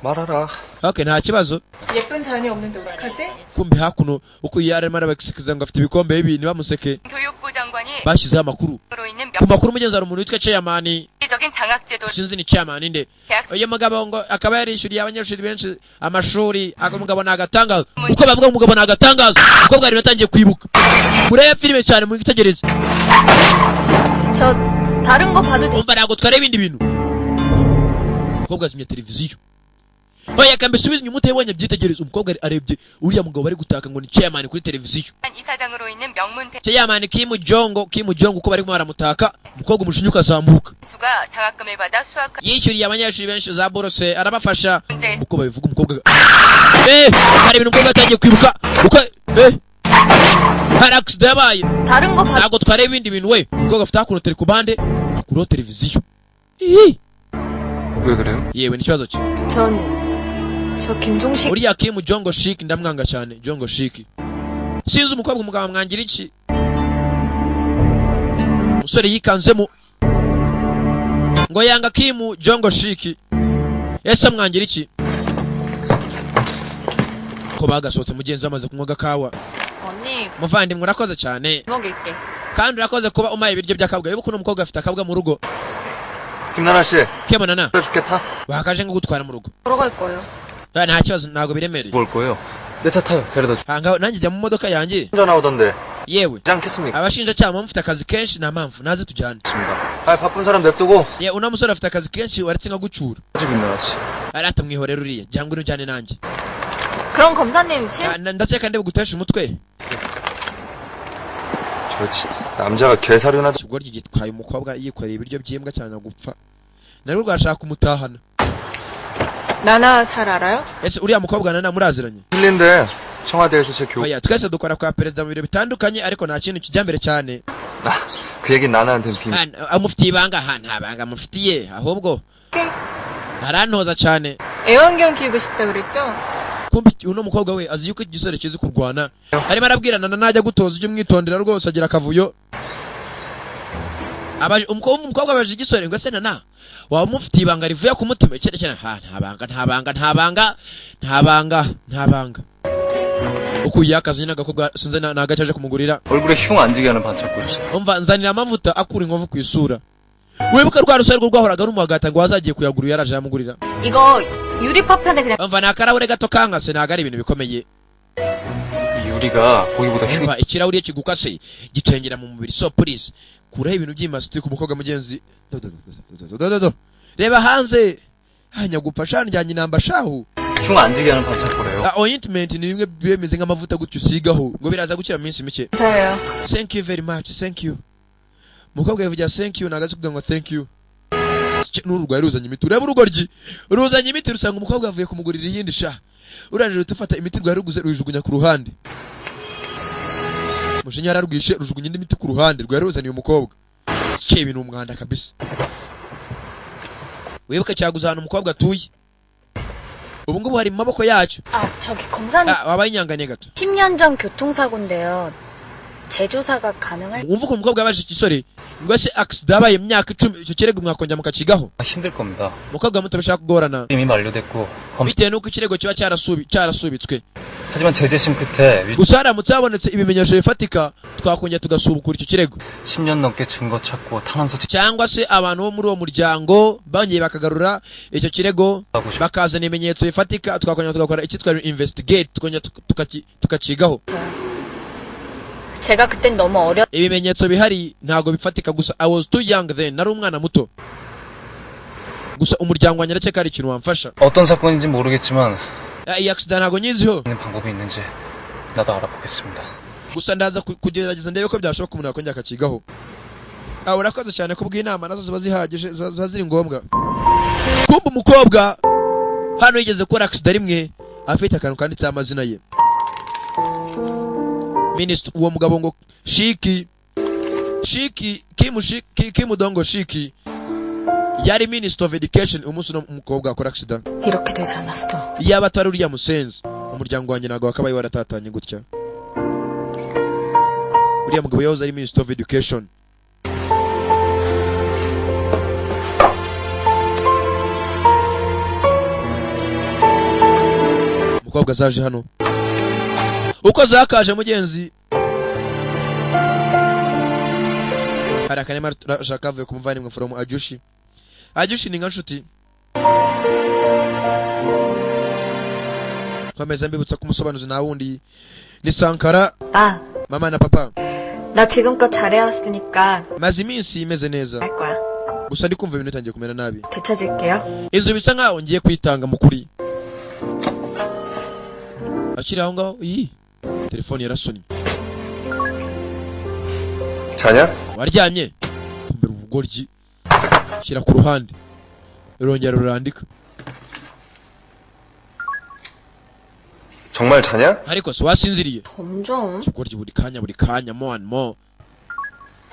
말하라. okay nta kibazo. 예쁜 잔이 없는데 어떡하지? kumbe hakuno uko yarema arabakiza ngo afite ibikombe bibi nibamuseke. 교육부 장관이 bashyizeho amakuru. 있는 ku makuru mugenzi hari umuntu witwa chairman. 명시적인 장학제도. sinzi ni chairman nde. uyu mugabo ngo akaba yarishyuriye abanyeshuri benshi amashuri. ako mugabo ni agatangaza. uko bavuga umugabo ni agatangaza. uko bwari batangiye kwibuka. murebe filime cyane mu gitegereze. 저 다른 거 봐도 돼. umva ntabwo twareba ibindi bintu. umukobwa azimya televiziyo. oya kambe subiza inyuma utebonye byitegereza. umukobwa arebye uriya mugabo bari gutaka ngo ni chairman kuri televiziyo. 이사장으로 있는 명문 chairman Kim Jong uko barimo baramutaka. umukobwa umushinyuka azamuka. 대수가 장학금을 받아 수학. yishyuriye abanyeshuri benshi za borose arabafasha. uko babivuga umukobwa hari ibintu umukobwa atangiye kwibuka. uko hari accident yabaye. 다른 거 봐. ntabwo twareba ibindi bintu we. umukobwa afite hakuno telecobande akuraho televiziyo. 왜 그래요? yewe n'ikibazo cye. 저 김종식. uriya Kim Jong Shik ndamwanga cyane. Jong Shik sinzi umukobwa umugabo amwangira iki. umusore yikanzemo ngo yanga Kim Jong Shik. ese amwangira iki ko bagasohotse mugenzi bamaze kunywa agakawa. 언니 muvandimwe urakoze cyane. 먹일게. kandi urakoze kuba umaye ibiryo by'akabwa. Wibuke uno mukobwa afite akabwa mu rugo. 김나나 씨. Kemonana. 좋겠다. wakaje ngo gutwara mu rugo. 걸어갈 거예요. nta kibazo ntago biremereye. 뭘 거예요? 내 차 타요. 데려다 줘. hanga nanjye jya mu modoka yanjye. 혼자 나오던데. yewe 않겠습니까? abashinjacyaha mufite akazi kenshi nta mpamvu naze tujyane. 아, 바쁜 사람 냅두고. ye uno musore afite akazi kenshi waretse nka gucura. 김나나 씨. arata mwihorera uriya jyangwe ujyane nanjye. 그럼 검사님 ndakeka ndebe gutesha umutwe. 저 남자가 개사륜하다. ikigoryi gitwaye umukobwa yikoreye ibiryo by'imbwa cyane gupfa. narwo rwashaka kumutahana. 나나 잘 알아요? ese uriya mukobwa nana muraziranye? 틀린데 청와대에서 제 교육. oya twese dukora kwa perezida mu biro bitandukanye ariko nta kintu kijya mbere cyane. 그 얘기 나나한테는 비밀. amufitiye ibanga nta banga mufitiye ahubwo arantoza cyane. 애완견 ki우고 싶다 그랬죠? kumbi uno mukobwa we azi yuko igisore kizi kurwana. arimo arabwirana na najya gutoza ujye umwitondera rwose agira akavuyo. umukobwa abaje igisore ngo se nana waba mufitiye ibanga rivuye ku mutima cyane nta banga ukuye akazanye n'agakobwa sinze nagacaje kumugurira. 얼굴에 흉 안 지게 하는 반찬 꽂으세요. umva nzanira amavuta akura inkovu ku isura. wibuka rwa rusari rwo rwahoraga rumwagata ngo wazagiye kuyagura yaraje yamugurira. 이거 유리파편에 그냥 umva ni akarahure gato kankase ntago ari ibintu bikomeye. 유리가 고기보다 흉. umva ikirahure kigukase gicengera mu mubiri. so please kuraho ibintu by'imasiti ku mukobwa mugenzi. reba hanze hanyagupfa njyanye inamba shahu. 흉 안 지게 하는 반찬 거래요. ointment ni bimwe bimeze nk'amavuta gutyo usigaho ngo biraza gukira mu minsi mike. 저요. thank you very much. thank you. mukobwa yavugira thank you nagaze kuvuga ngo thank you. n'urugwaye ruzanye imiti. ureba urugoryi ruzanye imiti rusanga umukobwa avuye kumugurira iyindi sha. urangije utufata imiti rwari ruguze ruyijugunya ku ruhande. mushinya yararwishe rujugunya indi miti ku ruhande rwari ruzaniye umukobwa. cye ibintu umwanda kabisa. wibuke cyaguze ahantu umukobwa atuye. ubu ngubu hari mu maboko yacu. 저기 검사님 wabaye inyanganiye gato. 10년 전 교통사고인데요. 재조사가 가능할? umva ko umukobwa yabaje igisore ngo se accident yabaye imyaka 10 icyo kirego mwakongera mukakigaho. 힘들 겁니다. umukobwa muto bishaka kugorana 이미 만료됐고. bitewe n'uko ikirego kiba cyarasubitswe. 하지만 재재심 끝에 gusa haramutse habonetse ibimenyesho bifatika twakongera tugasubukura icyo kirego. 10년 넘게 증거 찾고 탄원서 cyangwa se abantu bo muri uwo muryango bongeye bakagarura icyo kirego bakazana ibimenyetso bifatika twakongera tugakora icyitwa investigate tukongera tukacigaho. 제가 그땐 너무 ibimenyetso bihari ntago bifatika gusa I was too young then nari umwana muto. gusa umuryango wanjye ndakeka ari ikintu wamfasha. 어떤 사건인지 모르겠지만 iyi accident ntago nyiziho. 방법이 있는지 나도 알아보겠습니다. gusa ndaza kugerageza ndebe ko byashoboka umuntu yakongera akakigaho. urakoze cyane kubwo inama nazo ziba zihagije ziba ziri ngombwa. kumba umukobwa hano yigeze gukora accident rimwe afite akantu kanditseho amazina ye. Minister uwo mugabo ngo Shiki Kimudongo Shiki yari Minister of Education umunsi no umukobwa akora accident. 이렇게 되지 않았어. yaba atari uriya musenzi umuryango wanjye nago wakabaye waratatanye gutya. uriya mugabo yahoze ari Minister of Education. umukobwa zaje hano uko zakaje mugenzi. hari akanema rashaka avuye ku muvandimwe from Ajushi. Ajushi ni nka nshuti. komeza mbibutsa kumusobanuzi na wundi ni Sankara. mama na papa. 나 지금껏 잘해왔으니까 maze iminsi imeze neza. 할 거야. gusa ndi kumva ibintu bitangiye kumera nabi. 되찾을게요. inzu bisa nkaho ngiye kwitanga mu kuri. akiri aho ngaho iyi telefone yarasoni. 자냐? waryamye kumbera ubugoryi shyira ku ruhande rurongera rurandika. 정말 자냐? ariko se wasinziriye? 점점. ubugoryi buri kanya more and more.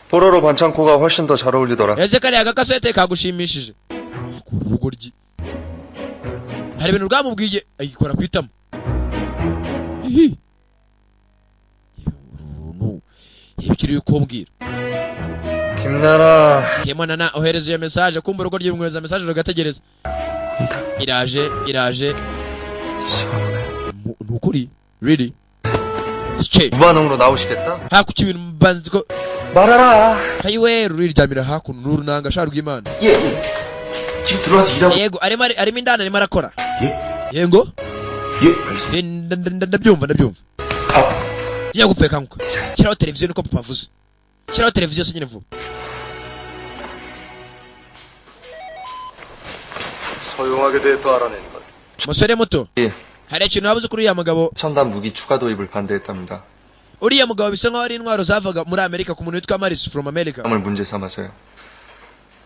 뽀로로 반창고가 훨씬 더 잘 어울리더라. ese kariya gakasete kagushimishije? ubugoryi hari ibintu rwamubwiye ayikora ku itama. ibikiri bikumbwira. 김나나. Kemonana ohereza iyo message kumva urugo ry'umweza message rugategereza. iraje. nukuri really? 무반응으로 나오시겠다? hakuki ibintu mbanzi ko 말하라. hayiwe ruriryamira hakuno n'urunanga sha rw'Imana. 예. 지금 들어와서 일하고. yego arimo indana arimo arakora. 예? yego 예, 알겠습니다. ndabyumva yagupe kanko kiraho televiziyo niko papa avuze kiraho televiziyo se nyine vuba. 소용하게 대해 더 알아낸 것. musore muto 예. hari ikintu wabuze kuri uriya mugabo. 첨단 무기 추가 도입을 반대했답니다. uriya mugabo bisa nkaho ari intwaro zavaga muri Amerika ku muntu witwa Maris from America. 을 문제 삼아서요.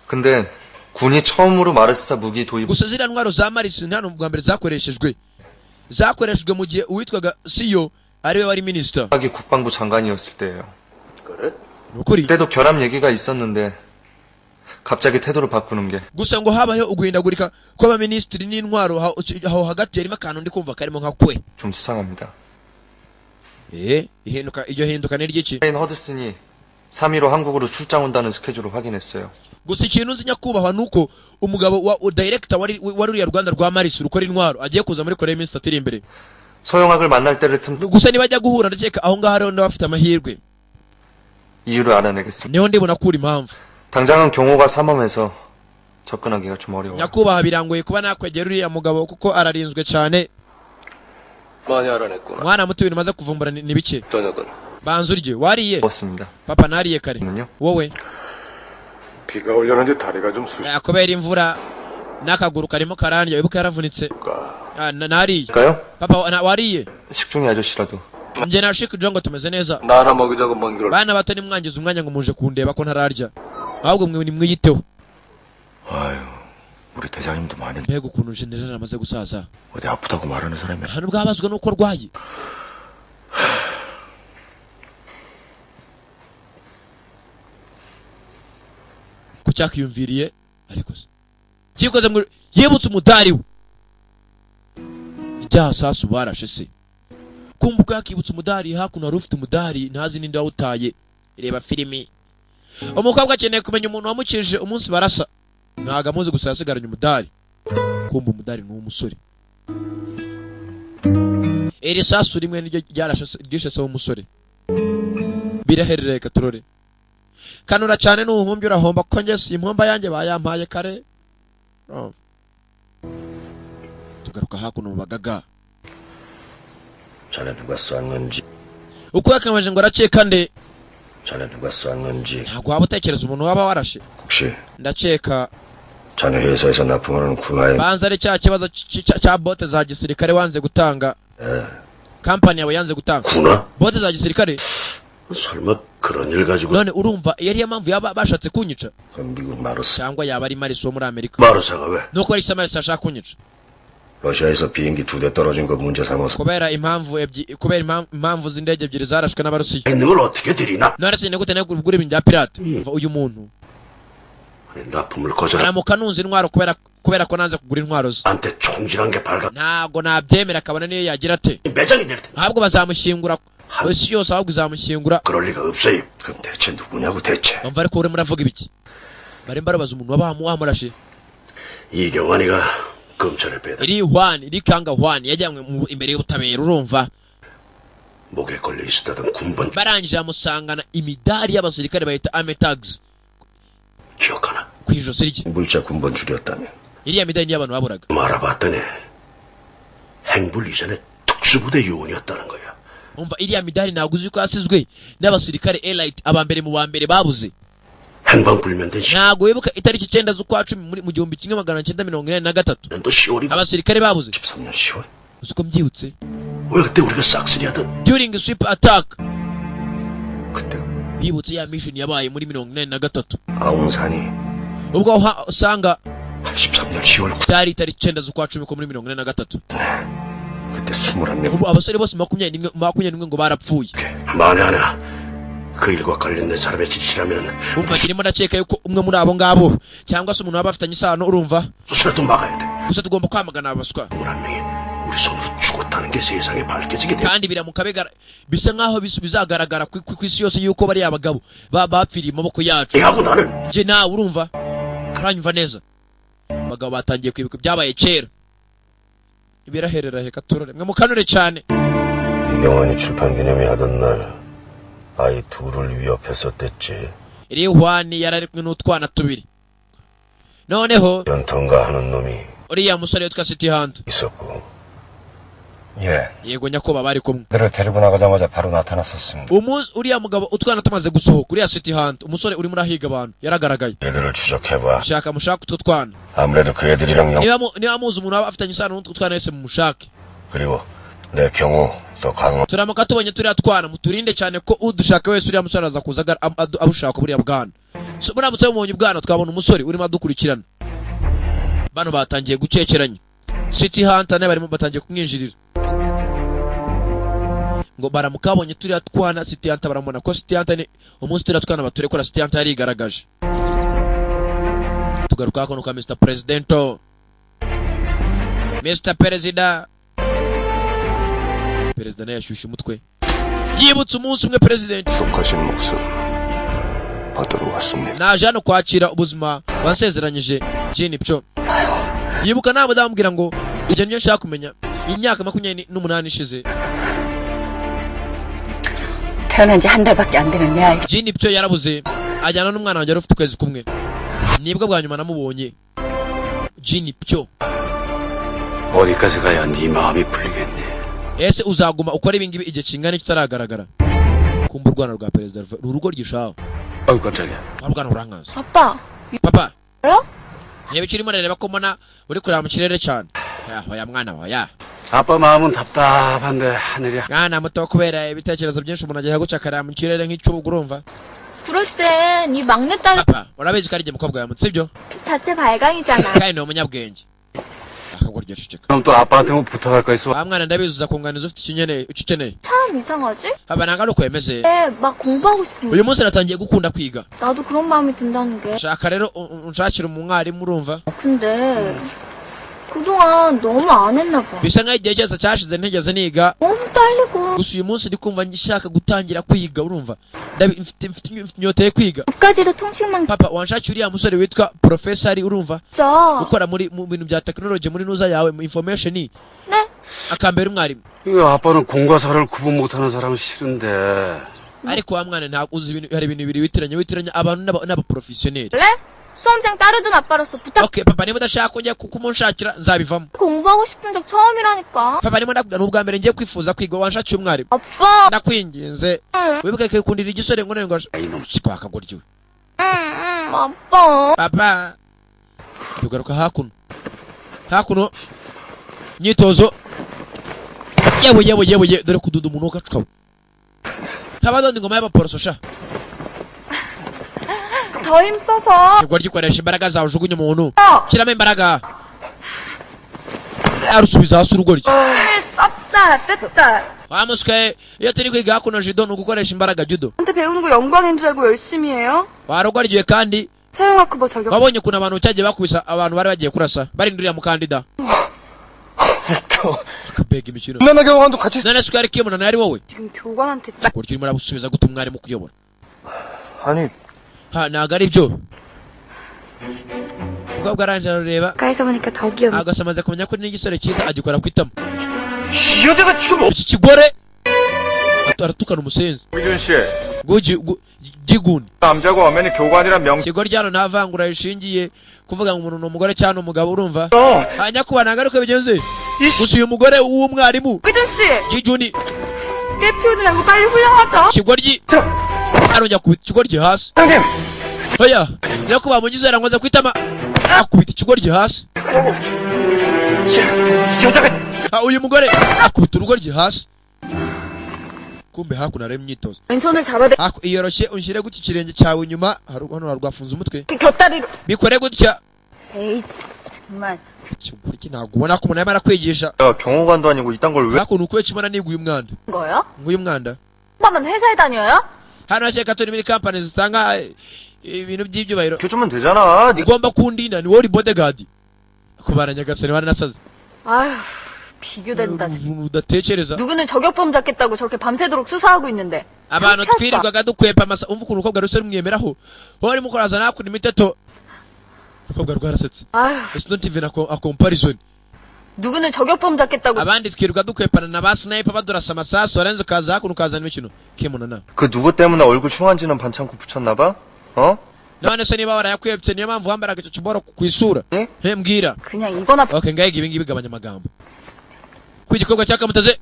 근데 군이 처음으로 마르사 무기 도입. gusa ziriya ntwaro za Maris nta bwa mbere zakoreshejwe mu gihe uwitwaga CEO ariwe wari minisita. 국방부 장관이었을 때예요. 그래? 그때도 결함 얘기가 있었는데 갑자기 태도를 바꾸는 게. gusa ngo habayeho uguhindagurika kw'abaminisitiri n'intwaro aho hagati yarimo akantu ndi kumva karimo nka kwe. 좀 수상합니다. iryo hinduka ni ry'iki? 허드슨이 3.15 한국으로 출장 온다는 스케줄을 확인했어요. gusa ikintu nzi nyakubahwa nuko umugabo wa director wari uriya rwanda rwa Maris rukora intwaro agiye kuza muri Korea iminsi itatu iri imbere. 소영학을 만날 때를 gusa nibajya guhura ndakeka aho ngaho hariho n'abafite amahirwe. 이유를 알아내겠습니다. niho ndibona kuri impamvu. 당장은 경호가 삼엄해서 접근하기가 좀 어려워요. nyakubahwa birangoye kuba nakwegera uriya mugabo kuko ararinzwe cyane. 많이 알아냈구나. mwana muto ibintu maze kuvumbura ni bike. 저녁은 banza urye wariye? 먹었습니다. papa nariye kare. wowe? 비가 올려는지 다리가 좀 쑤시. kubera imvura n'akaguru karimo karandya wibuka yaravunitse. nariye. 가요? papa wariye? 식중이 아저씨라도. njye na Shik Jongo tumeze neza. 나나 먹이자고 먼 길을. bana bato nimwangiza umwanya ngo muje kundeba ko ntararya. ahubwo mwe nimwiyiteho. 아유, 우리 대장님도 많이. mbega ukuntu general amaze gusaza. 어디 아프다고 말하는 사람이. nta nubwo abazwa nuko arwaye. ku cyakiyumviriye ariko se cyikoze ngo yebutse umudari we ijya sasu barashe se kumbuka yakibutse umudari hakuno wari ufite umudari ntazi ninde wawutaye reba filimi. umukobwa akeneye kumenya umuntu wamukije umunsi barasa ntago amuzi gusa yasigaranye umudari kumva umudari ni umusore. iri sasu rimwe niryo ryishe se w'umusore. biraherereye katurore kanura cyane n'uhumbye urahomba kuko njye si impomba yanjye bayampaye kare. tugaruka hakuno mu bagaga. 자네 누가 쐈는지. uko yakamaje ngo arakeka nde? 자네 누가 쐈는지. ntabwo waba utekereza umuntu waba warashe? 혹시 ndakeka 자네 회사에서 납품하는 군화에. banza ari cya kibazo cya bote za gisirikare wanze gutanga. kampani yawe yanze gutanga 군화? bote za gisirikare. 설마 그런 일 가지고. none urumva yari yo mpamvu yaba bashatse kunyica? 미국 마르사. cyangwa yaba ari Maris wo muri Amerika? 마르사가 왜? nuko ari Maris ashaka kunyica? 러시아에서 비행기 2대 떨어진 거 문제 삼아서. kubera impamvu z'indege ebyiri zarashwe n'abarusiya. 있는 걸 어떻게 들이나? none se nigute nayo kugura ibintu bya pirate? uyu muntu 납품을 거절하. aramuka nunze intwaro kubera ko nanze kugura intwaro ze. 한테 총질한 게 발각. ntago nabyemera kabone niyo yagira ate. 매장이 될 텐데. ahubwo bazamushyingura isi yose ahubwo izamushyingura. 그럴 리가 없어요. 그럼 대체 누구냐고 대체. umva ariko urimo uravuga ibiki? barimo barabaza umuntu waba wamurashe. 이경환이가 검찰에 배달. iri kanga Juan yajyanywe imbere y'ubutabera urumva. 목에 걸려 있었다던 군번. barangije amusangana imidari y'abasirikare bahita army tags 기억하나? ku ijosi rye. 물자 군번 줄였다면. iriya midari niyo abantu baburaga. 알아봤더니 행불 이전에 특수부대 요원이었다는 거야. umva iriya midari ntabwo uzi ko yasizwe n'abasirikare elite abambere mu bambere babuze. 행방불명된 시. ntabwo wibuka itariki 9 z'ukwa 10 mu 1983 abasirikare babuze. 13년 10월. uzi ko mbyibutse? 왜 그때 우리가 싹쓸이하던. during sweep attack. 그때가. bibutse ya mission yabaye muri 1983. 아웅산이. ubwo usanga 83년 10월. byari itariki 9 z'ukwa 10 ko muri 1983. 그때 21명. ubu abasore bose 21 ngo barapfuye. 만에 하나 그 일과 관련된 사람의 지시라면. umva kirimo ndakeka yuko umwe muri abo ngabo cyangwa se umuntu waba afitanye isano urumva. 수술도 막아야 돼. gusa tugomba kwamagana abaswa. 한 명이 우리 손으로 죽었다는 게 세상에 밝혀지게 돼. kandi biramuka bisa nkaho bizagaragara ku isi yose yuko bari abagabo bapfiriye mu maboko yacu. 하고 나는. je nawe urumva uranyumva neza. abagabo batangiye kwibuka byabaye kera. ibiraherera heka turore mwe mukanure cyane. 이경환이 출판 기념회 하던 날 아이 둘을 위협했었댔지. 리환이 yarari kumwe n'utwana tubiri. noneho 연통가 하는 놈이 uriya musore witwa City Hunt 있었고. 예. yego nyakubahwa bari kumwe. 그들을 데리고 나가자마자 바로 나타났었습니다. uriya mugabo utwana tumaze gusohoka uriya City Hunt umusore urimo urahiga abantu yaragaragaye. 얘들을 추적해봐. mushaka utwo twana. 아무래도 그 애들이랑 niba muzi umuntu waba afitanye isano n'utwo twana wese mumushake. 그리고 내 경우 더 강호. turamuka tubonye turiya twana muturinde cyane ko udushaka wese uriya musore aza kuza abushaka buriya bwana. so muramutse mubonye ubwana twabona umusore urimo adukurikirana. bano batangiye gucekeranya. City Hunt nawe barimo batangiye kumwinjirira. ngo baramukabonye turiya twana City Hunt baramubona ko City Hunt ni umunsi turiya twana baturekura City Hunt yarigaragaje. tugaruka hano kwa Mr. Presidento. Mr. President. Perezida nawe yashyushye umutwe. yibutse umunsi umwe President. 속하신 목숨 받으러 왔습니다. naje hano kwakira ubuzima wansezeranyije Jini Pcho. yibuka ntabwo ndamubwira ngo ibyo niyo nshaka kumenya. imyaka 28 ishize. 태어난 지 한 달밖에 안 되는 내 아이를 Jini Pcho yarabuze ajyana n'umwana wanjye ufite ukwezi kumwe. nibwo bwa nyuma namubonye. Jini Pcho. 어디까지 가야 네 마음이 풀리겠니? ese uzaguma ukora ibingibi igihe kingana kitaragaragara. kumva urwana rwa perezida rurugo ryishaho. 아유 깜짝이야. urwana urangaza. 아빠. papa. 왜요? niba ukirimo reba ko mbona uri kureba mu kirere cyane. hoya mwana hoya. 아빠 마음은 답답한데 하늘이 mwana muto kubera ibitekerezo byinshi umuntu agiye gucakara mu kirere nk'icyubugu urumva. 그럴땐 이 막내딸 papa urabizi ko ari umukobwa yawe sibyo? 자체 발광이잖아. kandi ni umunyabwenge. akagoryo ceceka. 그럼 또 아빠한테 뭐 부탁할 거 있어? mwana ndabizi uza kunganiza ufite ikinyeneye ukeneye. 참 이상하지? papa nanga nuko yemeze. 막 공부하고 싶은 uyu munsi natangiye gukunda kwiga. 나도 그런 마음이 든다는 게. shaka rero unshakira umwarimu urumva. 근데 그동안 너무 안 했나 봐. bisa nkaho igihe cyose cyashize ntigeze niga. 너무 떨리고. gusa uyu munsi ndi kumva ngishaka gutangira kwiga urumva. mfite inyota yo kwiga. 국가지도 통신망. papa wanshakira uriya musore witwa Professor urumva. ukora mu bintu bya technology muri nuza yawe mu information. 네. akambera umwarimu. 아빠는 공과 사를 구분 못하는 사람은 싫은데. ariko wa mwana ntabwo uzi ibintu hari ibintu bibiri witiranya abantu n'abaprofessionnel. 그래? 수험생 따르던 아빠로서 부탁. okay papa niba udashaka kujya kumunshakira nzabivamo. 공부하고 싶은 적 처음이라니까. papa niba ndavuga n'ubwa mbere ngiye kwifuza kwiga wanshakira umwarimu. 아빠. ndakwinginze wibuke kwikundira igisore ngo none ngo akagoryo. 아빠. papa tugaruka hakuno myitozo. yewe dore kududa umuntu ugacukaho. ntabadondi ngoma y'abaporoso sha. 더 힘써서. igwa ryikoresha imbaraga zawe ujugunye umuntu. shyiramo imbaraga. arusubiza hasi urugori. 썩다 뺐다. wamuswe iyo turi kwiga hakuno judo ni ugukoresha imbaraga judo. 한테 배우는 거 영광인 줄 알고 열심히 해요? warugorigiwe kandi 사용학후보 저격. wabonye ukuntu abantu cyagiye bakubisa abantu bari bagiye kurasa barindiriye umukandida. akabega imikino. 나 경환도 같이. none se ari kiyo munana yari wowe. 지금 교관한테 uryo urimo urabusubiza gute umwarimu kuyobora. 아니. ntabwo ari byo. ubwo arangije arareba. 가까이서 보니까 더 귀여워. agasa amaze kumenya ko n'igisore cyiza agikora ku itama. 이 여자가 지금 iki kigore aratukana umusenzi. 우준 씨. giguni. 남자고 하면 교관이란 명. ikigore ryano nta vangura rishingiye kuvuga ngo umuntu ni umugore cyangwa umugabo urumva. nyakubahwa ntabwo ari uko bigenze. gusa uyu mugore w'umwarimu. 우준 씨. giguni. 깨 피우지 말고 빨리 훈련하자. ikigoryi arongera akubita ikigoryi hasi. oya nyakubahwa munyizera ngo nza ku itama akubita ikigoryi hasi. uyu mugore akubita urugoryi hasi. kumbe hakuno areba imyitozo. 왼손을 잡아대. iyoroshye unshyire gutya ikirenge cyawe inyuma hano rwafunze umutwe. 곁다리로. bikore gutya. 에이 정말. ikigoryi ntabwo ubona ko umuntu arimo arakwigisha. 경호관도 아니고 이딴 걸 왜? hakuno ukwiye kimana niguye umwanda. 거요? nguye umwanda. 오빠만 회사에 다녀요? hano hakeka turi muri kampani zitanga ibintu by'ibyubahiro. 해주면 되잖아. ugomba kundinda ni wowe uri bodyguard. kubara nyagasani waranasaze. 아휴 비교된다. udatekereza. 누구는 저격범 잡겠다고 저렇게 밤새도록 수사하고 있는데. abantu twirirwaga dukwepa amasa umva ukuntu urukobwa rusa rumwemeraho wowe urimo ukuraza nakura imiteto. urukobwa rwarasetse. 아휴 it's not even a comparison. 누구는 저격범 잡겠다고. abandi twirirwa dukwepana na ba sniper badurasa amasasu warenze ukaza hakuno ukazana imikino kimunana. 그 누구 때문에 얼굴 흉한지는 반창고 붙였나봐? 어? none se niba warayakwepse niyo mpamvu wambaraga icyo kiboro ku isura mbwira. 그냥 이거나. okay ngayiga ibi ngibi gabanya amagambo ku igikorwa cya Kamutaze.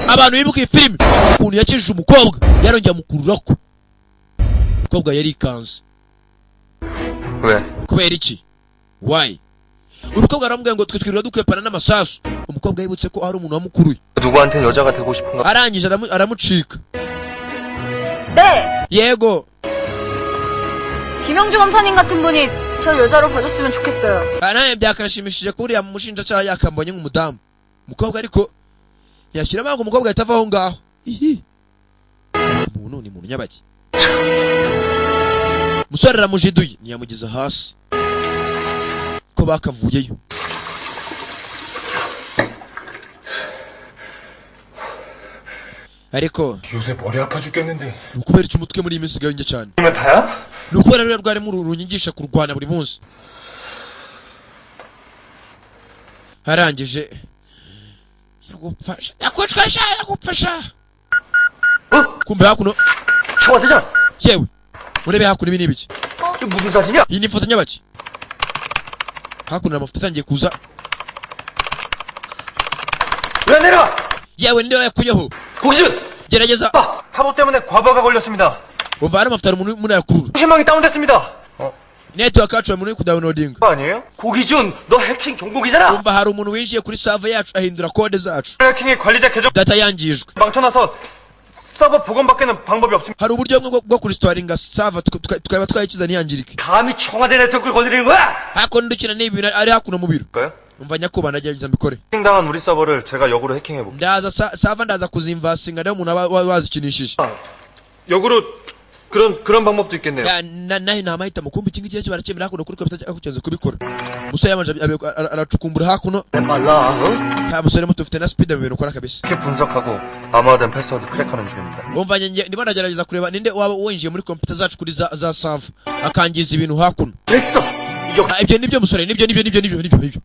abantu bibuka iyi filime ukuntu yakijije umukobwa yarongeye amukururako umukobwa yari ikanze. 왜? kubera iki? why? urukobwa aramubwira ngo twe twirirwa dukwepana n'amasasu. umukobwa yibutse ko hari umuntu wamukuruye. 누구한테 여자가 되고 싶은가? arangije aramucika. 네. yego. 김영주 검사님 같은 분이 저 여자로 봐줬으면 좋겠어요. nawe byakanshimishije ko uriya mushinjacyaha yakambonye nk'umudamu. umukobwa ariko yashyira amanga umukobwa ahita ava aho ngaho. ihi umuntu ni muntu nyabaki. umusore aramujiduye ntiyamugeza hasi ko bakavuyeyo. ariko 요새 머리 아파 죽겠는데. ni ukubera iki umutwe muri iyi minsi ugabanya cyane? 이면 다야? ni ukubera ruriya rwarimo runyigisha kurwana buri munsi. arangije yakufasha yakufasha. kumbe hakuno 청와대장. yewe urebe hakuno ibi ni ibiki? 이게 무슨 사진이야? iyi ni ifoto nyabaki? hakuno amafoto atangiye kuza. 왜 내려? yewe ninde yakuyeho? 고기준. gerageza. 파도 때문에 과부하가 걸렸습니다. umva hari amafoto ari muri yakurura. 신망이 다운됐습니다. network yacu umuntu uri kudownloadinga. 아니에요? 고기준, 너 해킹 종국이잖아. umva hari umuntu winjiye kuri server yacu ahindura code zacu. 해킹의 관리자 계정 data yangijwe. 망쳐놔서 서버 복원밖에는 방법이 없습니다. hari uburyo bumwe bwo kuristoringa server tukaba twayikiza ntiyangirike. 감히 청와대 네트워크를 건드리는 거야? hakuno dukina n'ibi ari hakuno mu biro. 까요? umva nyakubahwa ndagerageza mbikore. 해킹당한 우리 서버를 제가 역으로 해킹해볼게요. ndaza server ndaza kuzimvasinga rero umuntu wazikinishije. 역으로 그런 방법도 있겠네요. nahi nta mahitamo kumva iki ngiki cyo barakemera hakuno kuri computer akukenze kubikora. umusore yamanje aracukumbura hakuno. nta musore muto ufite na speed mu bintu ukora kabisa. 이렇게 분석하고 암호화된 패스워드 크랙하는 중입니다. umva ndimo ndagerageza kureba ninde waba winjiye muri computer zacu kuri za server akangiza ibintu hakuno. ibyo nibyo musore nibyo.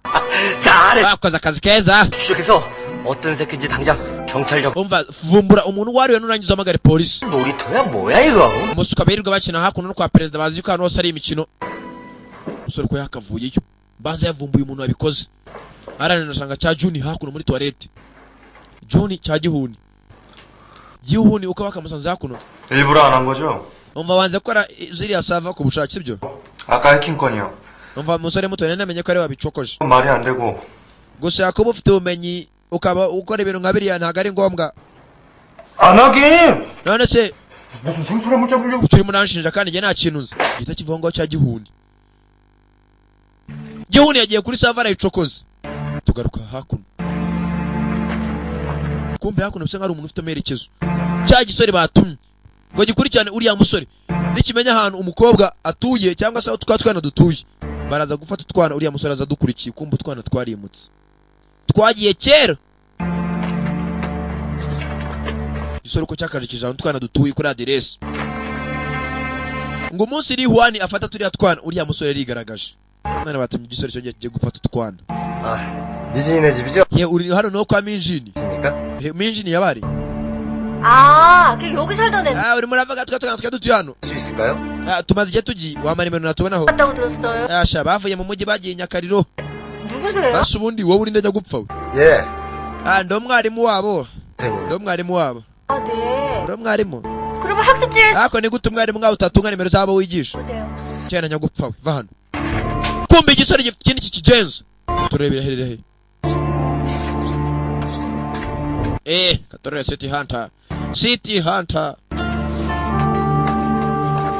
잘해. bakoze akazi keza. 추적해서 어떤 새끼인지 당장 경찰력. umva vumbura umuntu uwo ari we nurangiza amagare polisi. 놀이터야 뭐야 이거? umusuka birirwa bakina hakuno no kwa perezida bazi ko hano hose ari imikino. umusore ko yakavuyeyo banza yavumbuye umuntu wabikoze. arane nasanga cya Juni hakuno muri toilette. Juni cya Gihuni uko bakamusanze hakuno. 일부러 안 한 거죠? umva wanze gukora ziriya server ku bushake byo. 아까 해킹 건이요. umva umusore muto namenye ko ari wabicokoje. 말이 안 되고. gusa yakuba ufite ubumenyi ukaba ukora ibintu nka biriya ntabwo ari ngombwa. 안 하긴. none se 무슨 생소한 문자 보려고. turimo nanshinja kandi njye nta kintu nzi. gita kivuga ngo cya Gihuni yagiye kuri server arayicokoza. tugaruka hakuno. kumbe hakuno bisa nk'ari umuntu ufite amerekezo. cya gisore batumye ngo gikurikirane uriya musore nikimenya ahantu umukobwa atuye cyangwa se aho twana dutuye baraza gufata utwana uriya musore aza dukurikiye. kumbe utwana twarimutse twagiye kera. gisore ko cyakajikije ahantu utwana dutuye kuri aderesi ngo umunsi iri Juan afata turiya twana uriya musore yarigaragaje. none batumye igisore cyo giye gufata utwana. 미진이네 집이죠? ye uri hano no kwa Minjini. Minjini yabari? 아, 그 여기 살던 애. uri muravuga twa dutuye hano. 수 있을까요? tumaze igihe tugiye wamara nimero natubonaho. 갔다고 들었어요. sha bavuye mu mujyi bagiye Nyakariro. 누구세요? basi ubundi wowe uri ndajya gupfa we. 예. ndo mwarimu wabo. ndo mwarimu wabo. 아, 네. ndo mwarimu. 그러면 학습지에. ako ni gute umwarimu ngaho utatunga nimero zabo wigisha. 보세요. cyane nyagupfa we va hano. kumbe igisore gifite ikindi kikigenza. turebera hehe. katorera City Hunter.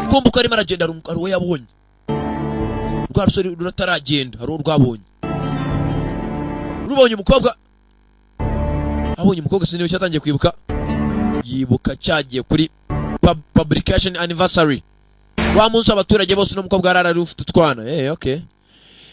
kumbe uko arimo aragenda hari uwo yabonye. rwa rusore rurataragenda hari uwo rwabonye. rubonye umukobwa. abonye umukobwa sinzi icyo atangiye kwibuka. yibuka cyagiye kuri publication anniversary. wa munsi abaturage bose n'umukobwa arara ufite utwana. okay.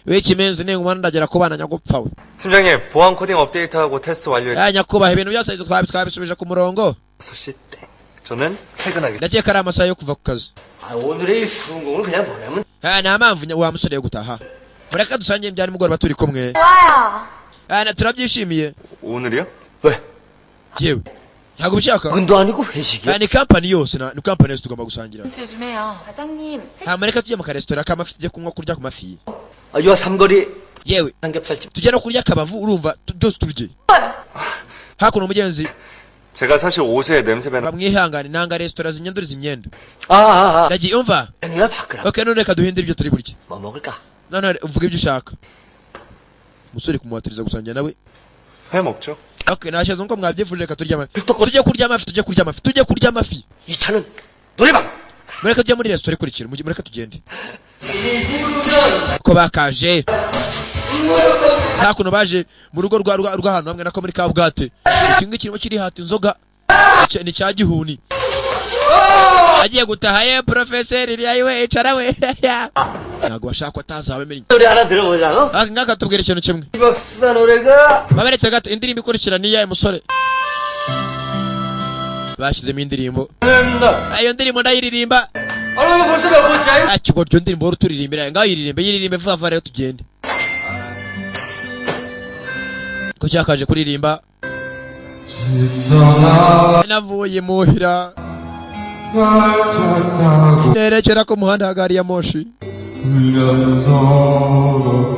왜 지면서 내 umwana ndagera kubana nyagupfa we. 팀장님 보안 코딩 업데이트하고 테스트 완료했. nyakubahwa ibintu byose twabisubije ku murongo. 6시 땡. 저는 퇴근하겠습니다. ndakeka ari amasaha yo kuva ku kazi. 오늘의 이 수능공을 그냥 보내면. nta mpamvu wa musore yo gutaha. mureka dusangiye ibya nimugoroba turi kumwe. 좋아요. turabyishimiye. 오늘이요? yewe ntabwo ubishaka. 은도 아니고 회식이야. ni kampani yose ni kampani yose tugomba gusangira. 좀 해요. 과장님. mureka tujye mu karesitora k'amafi tujye kunywa kurya ku mafi. 요 삼거리 yewe 삼겹살집. tujye no kurya akabavu urumva byose turye. hakuno umugenzi. 제가 사실 옷에 냄새 배나. bamwihangane nanga resitora zinyanduriza imyenda. nagiye umva. 내가 바꾸라. okay none reka duhindure ibyo turi burya. 뭐 먹을까? none uvuga ibyo ushaka. musore kumuhatiriza gusangira nawe. 회 먹죠. okay nashyize ngo mwabyifuje reka turya amafi. tujye kurya amafi tujye kurya amafi. 이 차는 노래방. mureka tujye muri resitora ikurikira mureka tugende. ko bakaje. hakuno baje mu rugo rw'ahantu hamwe nako muri Kabugate. Kimwe kirimo kiri hati inzoga ni cya gihuni. agiye gutaha ye professeur iriyawe icara we. ntago bashaka atazabe menye. 노래 하나 들어보자. ngaka tubwire ikintu kimwe. 이 박사 노래가 baberetse gato indirimbo ikurikira ni yaye musore. bashyizemo indirimbo. ayo ndirimbo ndayiririmba. 벌써 몇 번째야? kigo ryo ndirimbo wari turirimbira ngaho yiririmbe vuba vuba rero tugende. ko cyakaje kuririmba. navuye muhira nerekera ku muhanda wa gari ya moshi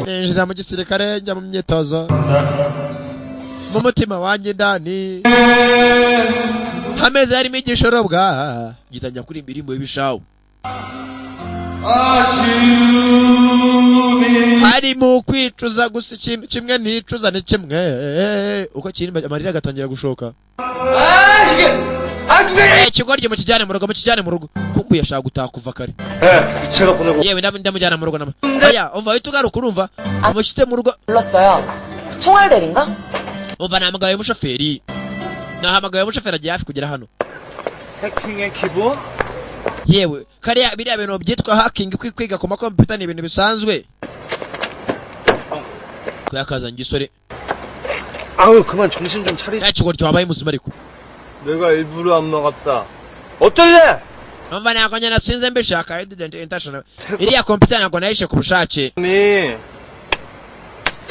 ninjira mu gisirikare njya mu myitozo mu mutima wanjye ndani hameze harimo igishorobwa gitangira kuri indirimbo y'ibishawu hari mu kwicuza gusa ikintu kimwe nticuza ni kimwe uko kiri amarira agatangira gushoka. ikigoryi mukijyane mu rugo kumbuye ashaka gutaha kuva kare. 제가 보내고. yewe ndamujyana mu rugo nama. oya umva uhita ugaruka urumva amushyitse mu rugo. 불렀어요. 총알 대리인가? umva nahamagaye umushoferi agiye hafi kugera hano. 해킹의 기본? yewe kariya biriya bintu byitwa hacking kwiga ku makompiyuta ni ibintu bisanzwe. kuyakazanye igisore. 아우 그만 정신 좀 차리자. ikigoryi wabaye muzima ariko. 내가 일부러 안 막았다. 어떨래? umva ntabwo njye nasinze mbishaka. I didn't intentional. iriya kompiyuta ntabwo nayishe ku bushake.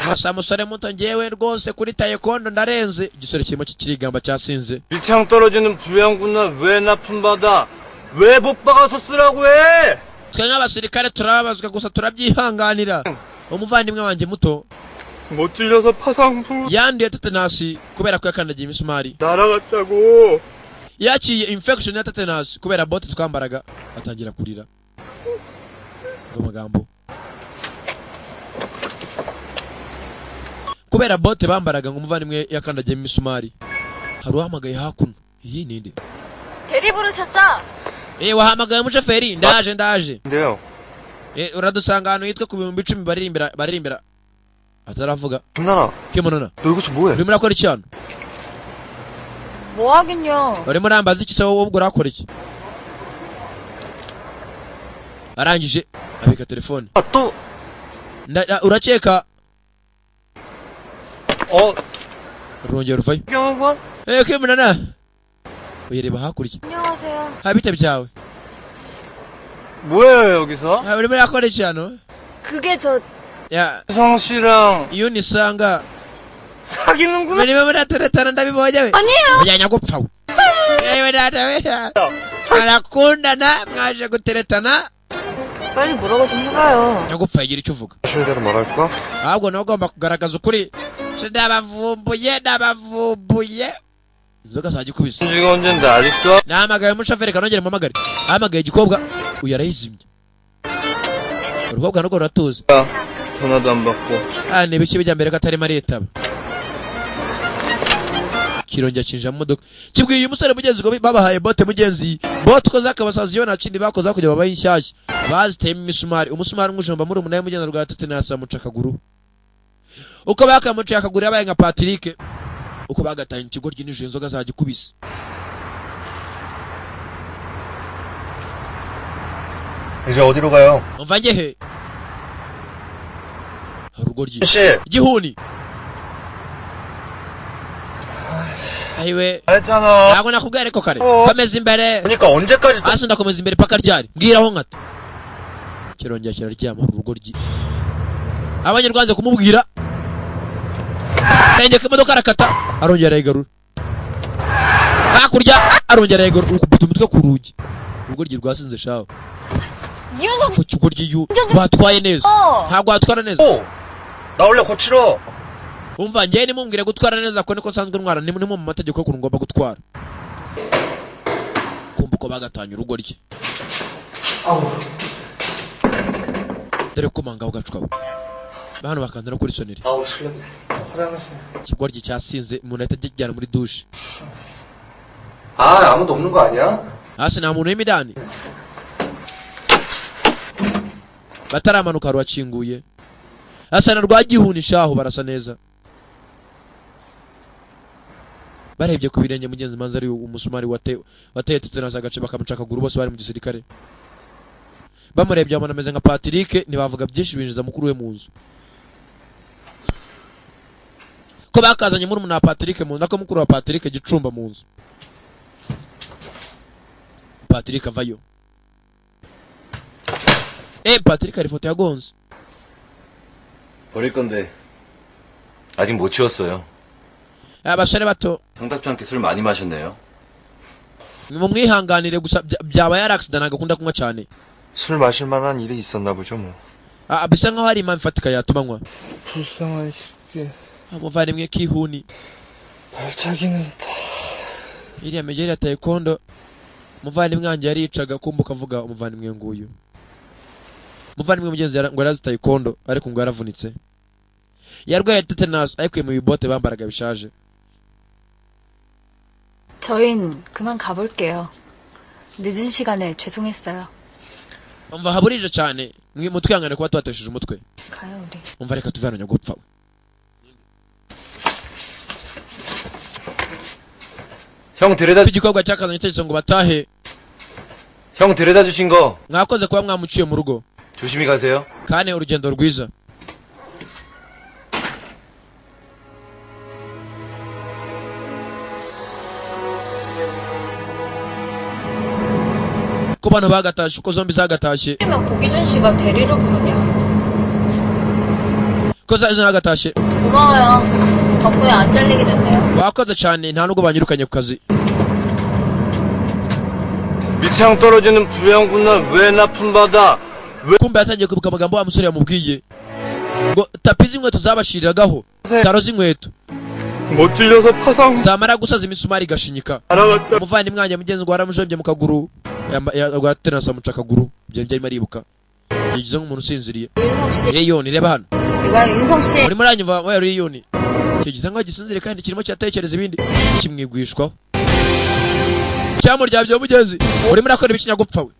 gusa musore muto njyewe rwose kuri taekwondo ndarenze. igisore kirimo kirigamba cyasinze. 일창 떨어지는 부양군은 왜 납품받아? 왜 못 박아서 쓰라고 해? twe nk'abasirikare turababazwa gusa turabyihanganira. umuvandimwe wanjye muto 못 찔려서 파상부 yanduye tetanasi kubera ko yakandagiye imisumari. 날아갔다고. yakiye infection ya tetanasi kubera bote twambaraga. atangira kurira amagambo kubera bote bambaraga ngo umuvandimwe yakandagiye imisumari. hari uhamagaye hakuno. iyi ninde? 대리 부르셨죠? wahamagaye umushoferi. ndaje. 근데요. uradusanga ahantu hitwa ku 10,000 baririmbira. ataravuga. 김나나. Kimunana. 너 여기서 뭐해? urimo urakora iki hano? 뭐 하긴요. urimo urambaza iki se wowe ubwo urakora iki? arangije abika telefone. 또 urakeka urongera uvayo. Kimunana uyireba hakurya. 안녕하세요. habite byawe. 뭐예요 여기서? urimo urakora iki hano? 그게 저 야 성 씨랑 yunisanga 사귀는구나. murimo murateretana ndabibonye we. 아니에요. ujyanya gupfa we. yewe data we arakundana mwaje guteretana. 빨리 뭐라고 좀 해봐요. nyagupfa igira icyo uvuga. 실대로 말할까? ahubwo nawe ugomba kugaragaza ukuri. ndabavumbuye inzoga zagikubise. 지가 언젠데 아직도? nahamagaye umushoferi kanongere mpamagare. ahamagaye igikobwa uyu arayizimye. urukobwa narwo ruratuza. 전화도 안 받고. ni ibiki bijya mbere ko atarimo aritaba. kirongera kinjira mu modoka kibwiye uyu musore mugenzi ngo babahaye bote mugenzi. bote uko zakabasazi yo nta kindi bakoze hakurya babaye inshyashya. baziteyemo imisumari. umusumari umujomba muri umunani mugenzi rwa tetanasi amuca akaguru. uko bakamuciye akaguru yabaye nka Patrick. uko bagatanye ikigoryi nijoro inzoga zagikubise. 이제 어디로 가요? umva njye he? harugoryi. 씨. igihuni. ayiwe. 알잖아. ntabwo nakubwiye ariko kare. komeza imbere. 그러니까 언제까지 hasi ndakomeza imbere paka ryari. mbwiraho nkata. kirongera kiraryama urugoryi. abanyarwanda kumubwira yengeka imodoka arakata arongera arayigarura hakurya arongera arayigarura ukubita umutwe ku rugi urugoryi rwasinze shaho ukigoryi batwaye neza ntabwo watwara neza 나 원래 고치러. umva njyewe nimubwire gutwara neza ko niko nsanzwe ntwara ni mu mategeko y'ukuntu ngomba gutwara kumva uko bagatanya urugoryi dore ko manga ugacukaba hano bakandira kuri soneri ikigoryi cyasinze umuntu ahita ajyana muri dushe 아무도 없는 거 아니야? hasi nta muntu w'imidani bataramanuka rwakinguye asa na rwagihunisha aho barasa neza barebye ku birenge mugenzi manza ari umusumari wateye tetanasi agace bakamuca akaguru bose bari mu gisirikare bamurebye babona ameze nka Patrick ntibavuga byinshi binjiza mukuru we mu nzu ko bakazanye muri umuntu wa Patrick mu nzu nako mukuru wa Patrick gicumba mu nzu Patrick avayo Patrick ari foto yagonze 버릴 건데 아직 못 치웠어요. abasore bato 형답지 않게 술 많이 마셨네요. mumwihanganire gusa byabaye ari accident agakunda kunywa cyane 술 마실 만한 일이 있었나 보죠 뭐. bisa nkaho hari impamvu ifatika yatuma anywa 불쌍한 시계. umuvandimwe kihuni 발차기는 다. iriya megeri ya taekwondo umuvandimwe wanjye yaricaga kumbuka avuga umuvandimwe nguyu umuvandimwe mugenzi ngo yarazi taekwondo ariko ngo yaravunitse yarwaye tetanus ayikuye mu bibote bambaraga bishaje 저흰 그만 가볼게요. 늦은 시간에 죄송했어요. umva haburije cyane mutwihangane kuba twatesheje umutwe 가요 우리. umva reka tuve hano nyagupfa 형 데려다 igikorwa cyakazanye itegeko ngo batahe 형 데려다 주신 거 mwakoze kuba mwamuciye mu rugo 조심히 가세요. kandi urugendo rwiza ko bano bagatashye uko zombi zagatashye 그러면 고기준 씨가 대리로 부르냐? ko zagatashye 고마워요. 덕분에 안 잘리게 됐네요. wakoze cyane nta nubwo banyirukanye ku kazi 밑창 떨어지는 불량군날 왜 납품 받아? kumbe yatangiye kwibuka amagambo wa musore yamubwiye ngo tapi z'inkweto zabashiriragaho taro z'inkweto 못 찔려서 파상. zamara gusaza imisumari igashinyika umuvandimwe wanjye mugenzi ngo waramujombye mu kaguru yagwatenasi amuca akaguru byari byarimo aribuka yigize nk'umuntu usinziriye Reyoni reba hano urimo uranyumva wa Reyoni kigize nk'aho gisinziriye kandi kirimo cyatekereza ibindi kimwigwishwaho cyamuryabye mugenzi urimo urakora ibikinyagupfa we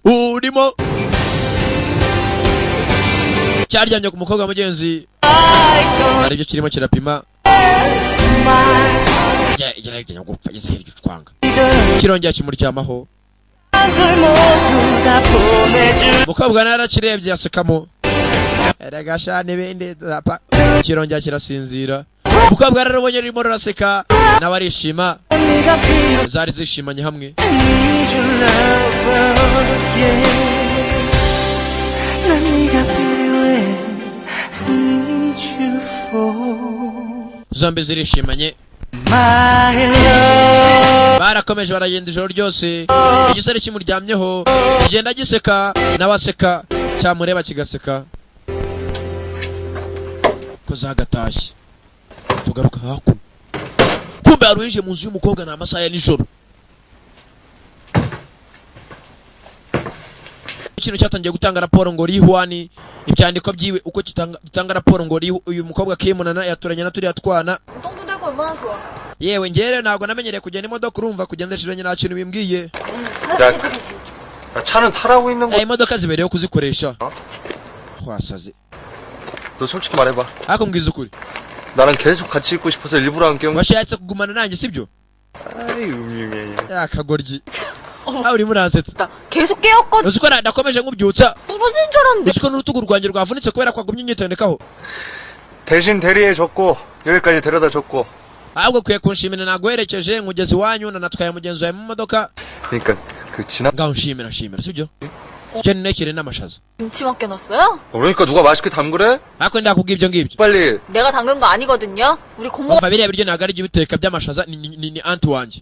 urimo cyaryamye ku mukobwa mugenzi aribyo kirimo kirapima gerageza gupfa geza hirya ucwanga kirongera kimuryamaho mukobwa narakirebye asekamo eragasha n'ibindi kirongera kirasinzira mukobwa narabonye ririmo ruraseka nawe arishima zari zishimanye hamwe zombi zirishimanye barakomeje baragenda ijoro ryose igisore kimuryamyeho kigenda giseka nawe aseka cyamureba kigaseka ko zagatashye tugaruka hakuno kumbe yaruhije mu nzu y'umukobwa ni amasaha ya nijoro ikintu cyatangiye gutanga raporo ngo Rihwani ibyandiko byiwe uko gitanga raporo ngo uyu mukobwa Kimunana yaturanye na turiya twana yewe ngere ntabwo namenyereye kugenda imodoka urumva kugendeshiranye nta kintu bimbwiye 차는 타라고 있는 거. imodoka zibereyeho kuzikoresha wasaze 너 솔직히 말해봐. ariko mbwiza ukuri 나랑 계속 같이 있고 싶어서 일부러 안 껴온. washatse kugumana nanjye sibyo 아이 음흉해. yakagoryi urimo uransetsa 계속 깨었거든. uzi ko nakomeje nk'ubyutsa 부러진 줄 알았는데. uzi ko n'urutugu rwanjye rwavunitse kubera ko wagumye unyitondekaho 대신 대리해줬고 여기까지 데려다줬고. ahubwo kwiye kunshimira naguherekeje nkugeze iwanyu nanatwaye mugenzi wawe mu modoka 그러니까 그 지난. ngaho nshimira sibyo 깻내킬에 n'amashaza. 김치 맡겨놨어요? 그러니까 누가 맛있게 담그래? ako ndakubwiye ibyo ngibyo. 빨리. 내가 담근 거 아니거든요. 우리 고모. umva biriya biryo ntabwo ari ibyo biteka by'amashaza ni anti wanjye.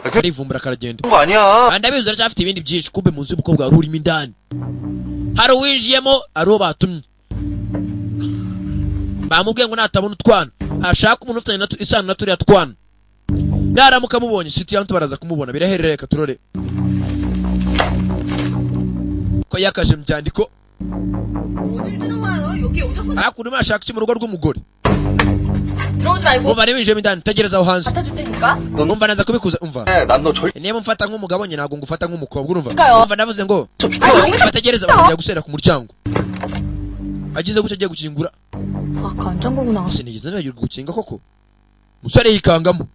Karivumbura karagenda. ngo 아니야. Ndabizi aracyafite ibindi byinshi kumbe munsi y'umukobwa wari urimo indani. Hari uwinjiyemo ari uwo batumye. Bamubwiye ngo natabona utwana ashaka umuntu ufitanye isano na turiya twana. Naramuka mubonye siti yantu baraza kumubona biraherereka turore. Ko yakaje mu cyandiko. 어딜 들어와요? 여기 오셔서. Hakuno mashaka iki mu rugo rw'umugore. 들어오지 말고. Umva niba indani tegereza aho hanze. 갖다 줄 테니까. Umva naza kubikuza umva. 난너 절. Niba mfata nk'umugabo nyine ntabwo ngufata nk'umukobwa urumva. Kayo. Umva navuze ngo bategereza kujya gusera ku muryango. Agize gucyo agiye gukingura. 아, 간장고구나. Ese nigeze nabagirwa gukinga koko. Musore yikangamo.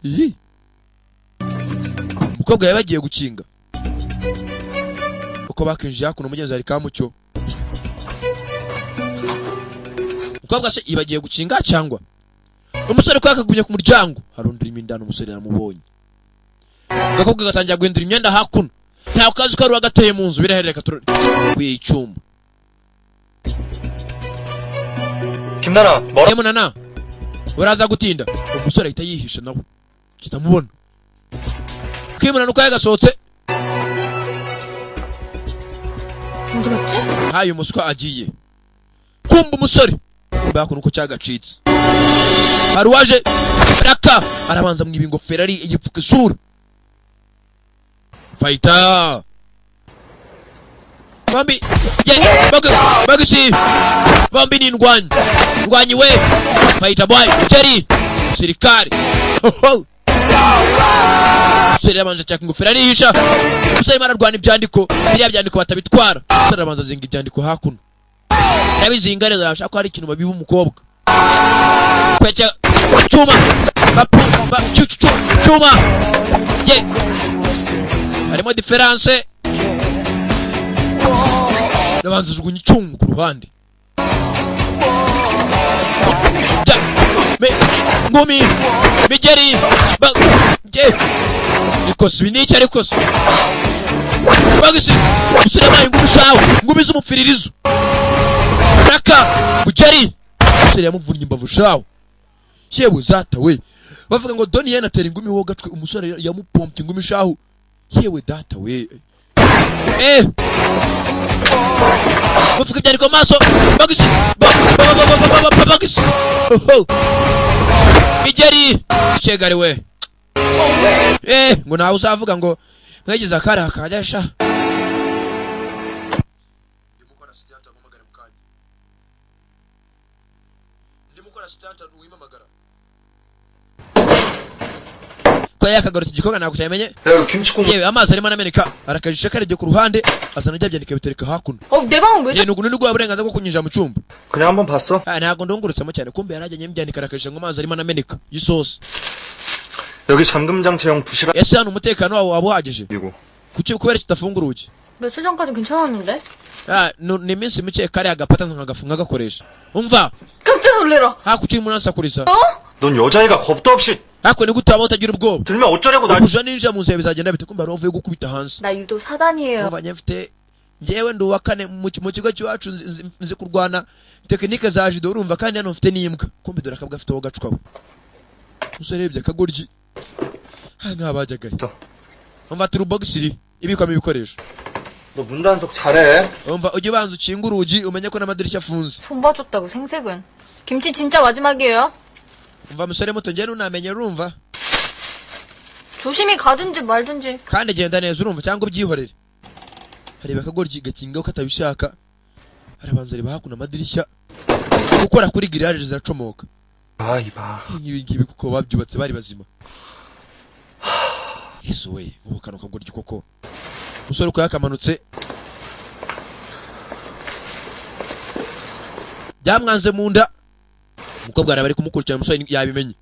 Umukobwa yabagiye gukinga. Uko bakinjiye hakuno mugenzi ari kamucyo. Umukobwa se ibagiye gukinga cyangwa umusore ko yakagumye ku muryango harundira imindano umusore namubonye. Gakobwa gatangira guhindura imyenda hakuno. Nta kazi ko ari wagateye mu nzu birahereka kwicuma. 김나나 뭐라? Munana uraza gutinda umusore ahita yihisha nawe kitamubona. Kwimunana uko yagasohotse 어디 갔지? hayo umuswa agiye kumba umusore bakuno uko cyagacitse. Hari waje raka arabanza mu ibingofero ari igipfuka isura. Fighter Bambi bagisi Bambi ni ndwanyi we Fighter boy Jerry sirikari Siri abanza cyaka ingofero arihisha. Musore mararwana ibyandiko biriya byandiko batabitwara. Musore abanza zinga ibyandiko hakuno. Nabizinga rero ashaka ko hari ikintu babiba umukobwa. Kwecha chuma chuma ye harimo diferanse. Nabanza jugunya icyungu ku ruhande. Ngumi Migeri Nikos biniki ariko se bagisi usire mayi ngubishaho ngumi z'umupfiririzo raka Migeri usire yamuvunnye imbavu shaho yewe zata we bavuga ngo Doni yena tera ingumi ho gatwe umusore yamupompye ingumi shaho yewe data we bavuga byari ko maso bagisi bagisi Migeri chegari we ngo nawe uzavuga ngo mwegeza kare akajasha. Ndimukora sitanta kumagara mukanya. Ndimukora sitanta uwimamagara. Ko yakagoretse igikoga nako cyamenye. Yewe amazi arimo nameneka arakajisha kare byo ku ruhande azana byandika bitereka hakuno. 내 방은 왜? nugu nigwa burenganza bwo kunyinjira mu cyumba. 그냥 한번 봤어? ntago ndungurutsemo cyane kumbe yarajyanye byandika arakajisha ngo amazi arimo nameneka yisosa. 여기 잠금장치형 부시가. ese hano umutekano wawe wabuhagije. 이거. kuki kubera kitafungura urugi. 며칠 전까지 괜찮았는데? ni iminsi mike kare agapata nkagafunga gakoresha. umva 깜짝 놀래라. kuki umuntu ansakurisa. 넌 여자애가 겁도 없이. ni gute waba utagira ubwoba. 들면 어쩌려고 날. kuja ninjira mu nzira bizagenda bite kumbe avuye gukubita hanze. 나 유도 사단이에요. umva nyafite njyewe ndi uwa kane mu kigo cyacu nzi kurwana tekinike za judo urumva kandi hano mfite n'imbwa kumbe dore akabwa afite aho gacwaho. Musore rebye akagoryi nk'abajyaga. umva turu box iri ibikwamo ibikoresho. 너 문단속 잘해. umva ujye ubanza ukinga urugi umenye ko n'amadirishya afunze. 손 봐줬다고 생색은. 김치 진짜 마지막이에요. umva musore muto njye nunamenye urumva. 조심히 가든지 말든지. kandi genda neza urumva cyangwa ubyihorere. hareba akagoryi gakingaho katabishaka. arabanza reba hakuno amadirishya gukora kuri girage ziracomoka. 이봐. ibi kuko babyubatse bari bazima. Yesu we ubu kano kagoryi koko. Musore uko yakamanutse byamwanze mu nda. Umukobwa araba ari kumukurikirana umusore yabimenye.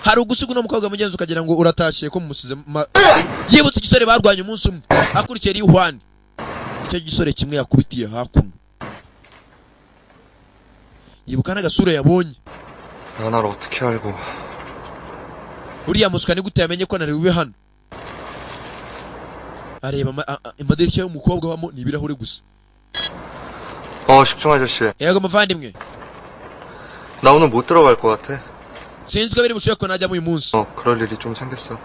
Hari ugusiga no mukobwa mugenzi ukagira ngo uratashye ko mumusize yibutse igisore barwanye umunsi umwe akurikiye Rihwani. Icyo gisore kimwe yakubitiye hakuno. Yibuka n'agasura yabonye. 날 어떻게 알고. uriya muswa ni gute yamenye ko nari ube hano. areba amadirishya y'umukobwa wamo ni ibirahure gusa. 식중 아저씨. yego muvandimwe, 나 오늘 못 들어갈 것 같아. sinzi ko biri bushoboke ko najya mu uyu munsi. 그럴 일이 좀 생겼어.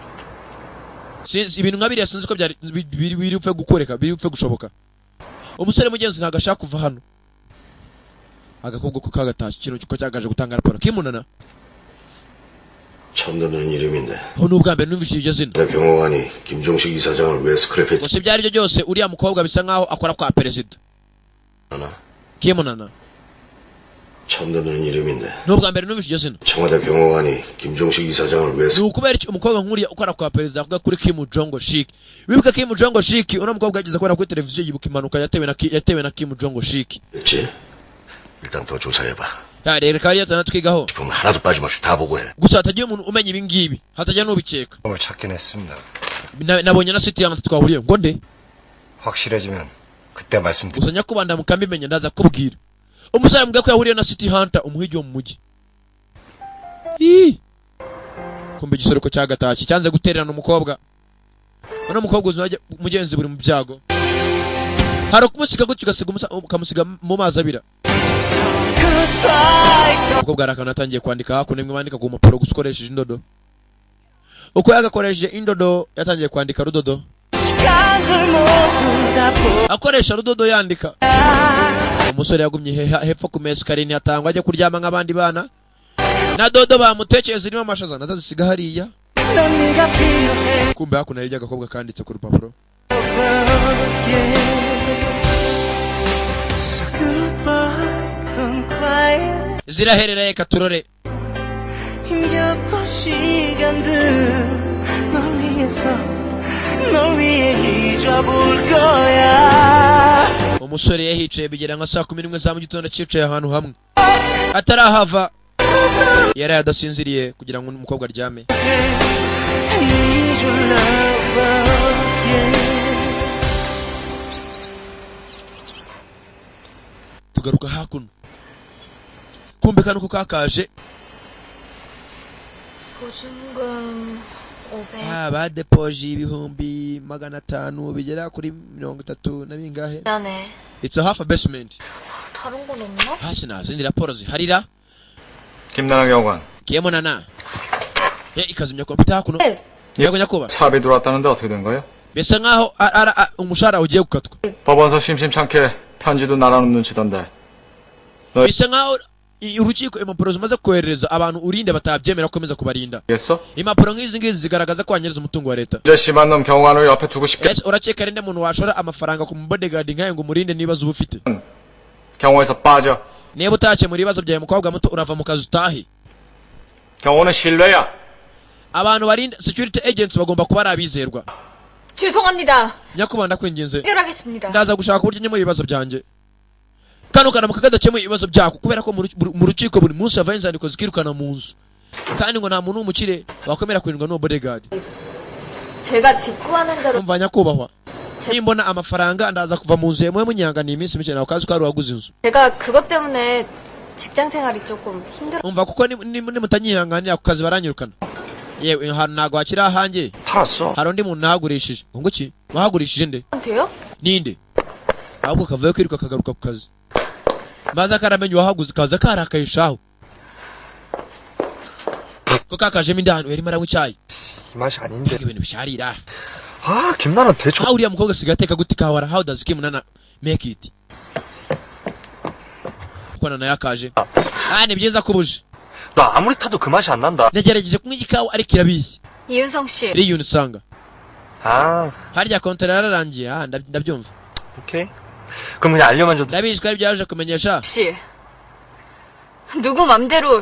sinzi ibintu nka biriya sinzi ko biri upfe gukoreka, biri upfe gushoboka. Umusore mugenzi ntago ashaka kuva hano. agakobwa ko kagatashye ikintu ko cyagaje gutanga raporo kimunana. 처음 듣는 이름인데. n'ubwa mbere numvise iryo zina. 경호관이 김종식 이사장을 왜 스크랩했지? gusa ibyo ari byo byose uriya mukobwa bisa nkaho akora kwa perezida. kimunana. 처음 듣는 이름인데. n'ubwa mbere numvise iryo zina. 청와대 경호관이 김종식 이사장을 왜 ni ukubera iki umukobwa nk'uriya ukora kwa perezida avuga kuri Kim Jong Shik. wibuka Kim Jong Shik, uno mukobwa yageze kubera kuri televiziyo yibuka impanuka yatewe na Kim Jong Shik. 그렇지? 일단 더 조사해봐. ya rero kariya twigaho. 그럼 하나도 빠짐없이 다 보고해. gusa hatagiye umuntu umenya ibi ngibi, hatajya n'ubikeka. 을 찾긴 했습니다. nabonye na site yanjye twahuriye ngo nde 확실해지면 그때 말씀드릴게요. gusa nyakubanda mukambimenya ndaza kubwira. umusore mbwa ko yahuriye na City Hunter umuhigi wo mu mujyi. kumbe igisoreko cyagatashye cyanze gutererana umukobwa. uno mukobwa uzina mugenzi buri mu byago. hari ukumusiga gutyo ukamusiga mu mazi abira. umukobwa arakana atangiye kwandika hakuno imwe bandika ku mpapuro gusa ukoresheje indodo. uko yagakoresheje indodo yatangiye kwandika rudodo. akoresha rudodo yandika. umusore yagumye hepfo ku mesikarini yatangwa ajya kuryama nk'abandi bana. na dodo bamutekereza irimo amashaza nazo zisiga hariya. kumbe hakuno hirya agakobwa kanditse ku rupapuro. ziraherereye katurore. umusore yahicaye bigera nka saa 11 za mu gitondo cyicaye ahantu hamwe atarahava. yari adasinziriye kugira ngo umukobwa aryame. tugaruka hakuno. kumbe kano ko kakaje. 보증금 500. badepoje ibihumbi 500 bigera kuri 30 na bingahe. 미안해. It's a half a basement. 다른 건 없나? hasi nazindi raporo ziharira. 김나랑 경관. kimunana. ikazimya kompyuta hakuno. yego nyakuba. 차비 들어왔다는데 어떻게 된 거예요? bisa nkaho umushahara ugiye gukatwa. 법원서 심심찮게 편지도 날아놓는 치던데. bisa nkaho urukiko impapuro zimaze kohereza abantu urinde batabyemera komeza kubarinda. impapuro nk'izi ngizi zigaragaza ko wanyereza umutungo wa leta. 이제 심한 놈 경호관을 옆에 두고 싶게. urakeka rinde muntu washora amafaranga ku bodyguard nkaye ngo murinde nibazo ubufite. 경호에서 빠져. niba utakemura ibibazo byawe mukobwa muto urava mu kazi utahe. 경호는 신뢰야. abantu barinda security agents bagomba kuba ari abizerwa. 죄송합니다. nyakubanda kwinginze. 해결하겠습니다. ndaza gushaka uburyo nyemura ibibazo byanjye. kano karamuka kadakemuye ibibazo byako kubera ko mu rukiko buri munsi hava inzandiko zikirukana mu nzu. kandi ngo nta muntu w'umukire wakwemera kurindwa n'uwo bodyguard. 제가 직구하는 대로. umva nyakubahwa. nimbona amafaranga ndaza kuva mu nzu yemwe munyanganiye iminsi mike nawe kazi ko ari waguze inzu. 제가 그것 때문에 직장 생활이 조금 힘들어. umva kuko nimutanyihanganira ku kazi baranyirukana. yewe ahantu ntago hakiri ahanjye. 팔았어. hari undi muntu nahagurishije. ngo ki wahagurishije nde? 돼요? ninde? ahubwo kavuye kwiruka kagaruka ku kazi. maze akaramenye wahaguze kaza karakayishaho. ko kakajemo indahano yari maranywa icyayi. 이 맛이 아닌데. ibintu bisharira. 김나는 대충. uriya mukobwa asigaye ateka guti kawara. how does Kimunana make it? kuko nana yakaje. ni byiza kubuje. 나 아무리 타도 그 맛이 안 난다. nagerageje kunywa igikawa ariko irabishye. 이윤성 씨. riyuni usanga. harya kontera yararangiye. ndabyumva. 오케이. 그럼 그냥 알려만 줘도. ndabizi ko ari byaje kumenyesha. 씨. 누구 맘대로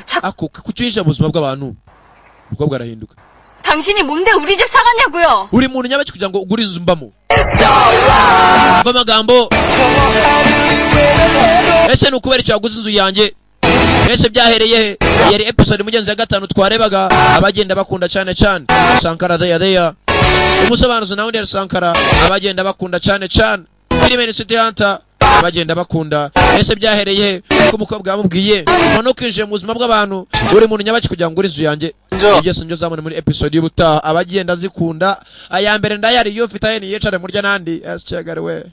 kucyuhisha ubuzima bw'abantu. umukobwa arahinduka. 당신이 뭔데 우리 집 사갔냐고요? uri muntu nyabaki kugira ngo ugure inzu mbamo. mva amagambo. ese ni ukubera icyo waguze inzu yanjye? ese byahereye he? yari episode mugenzi ya 5 twarebaga abagenda bakunda cyane cyane. Sankara there. umusobanuzi nawe ndi Sankara abagenda bakunda cyane cyane. filime City Hunter abagenda bakunda. ese byahereye he? ko umukobwa yamubwiye none kwinjira mu buzima bw'abantu uri muntu nyabaki kugira ngo ugure inzu yanjye. byose nibyo zamune muri episode y'ubutaha abagenda zikunda aya mbere ndayari yo mfite ayeni yicare murya nandi ascegare we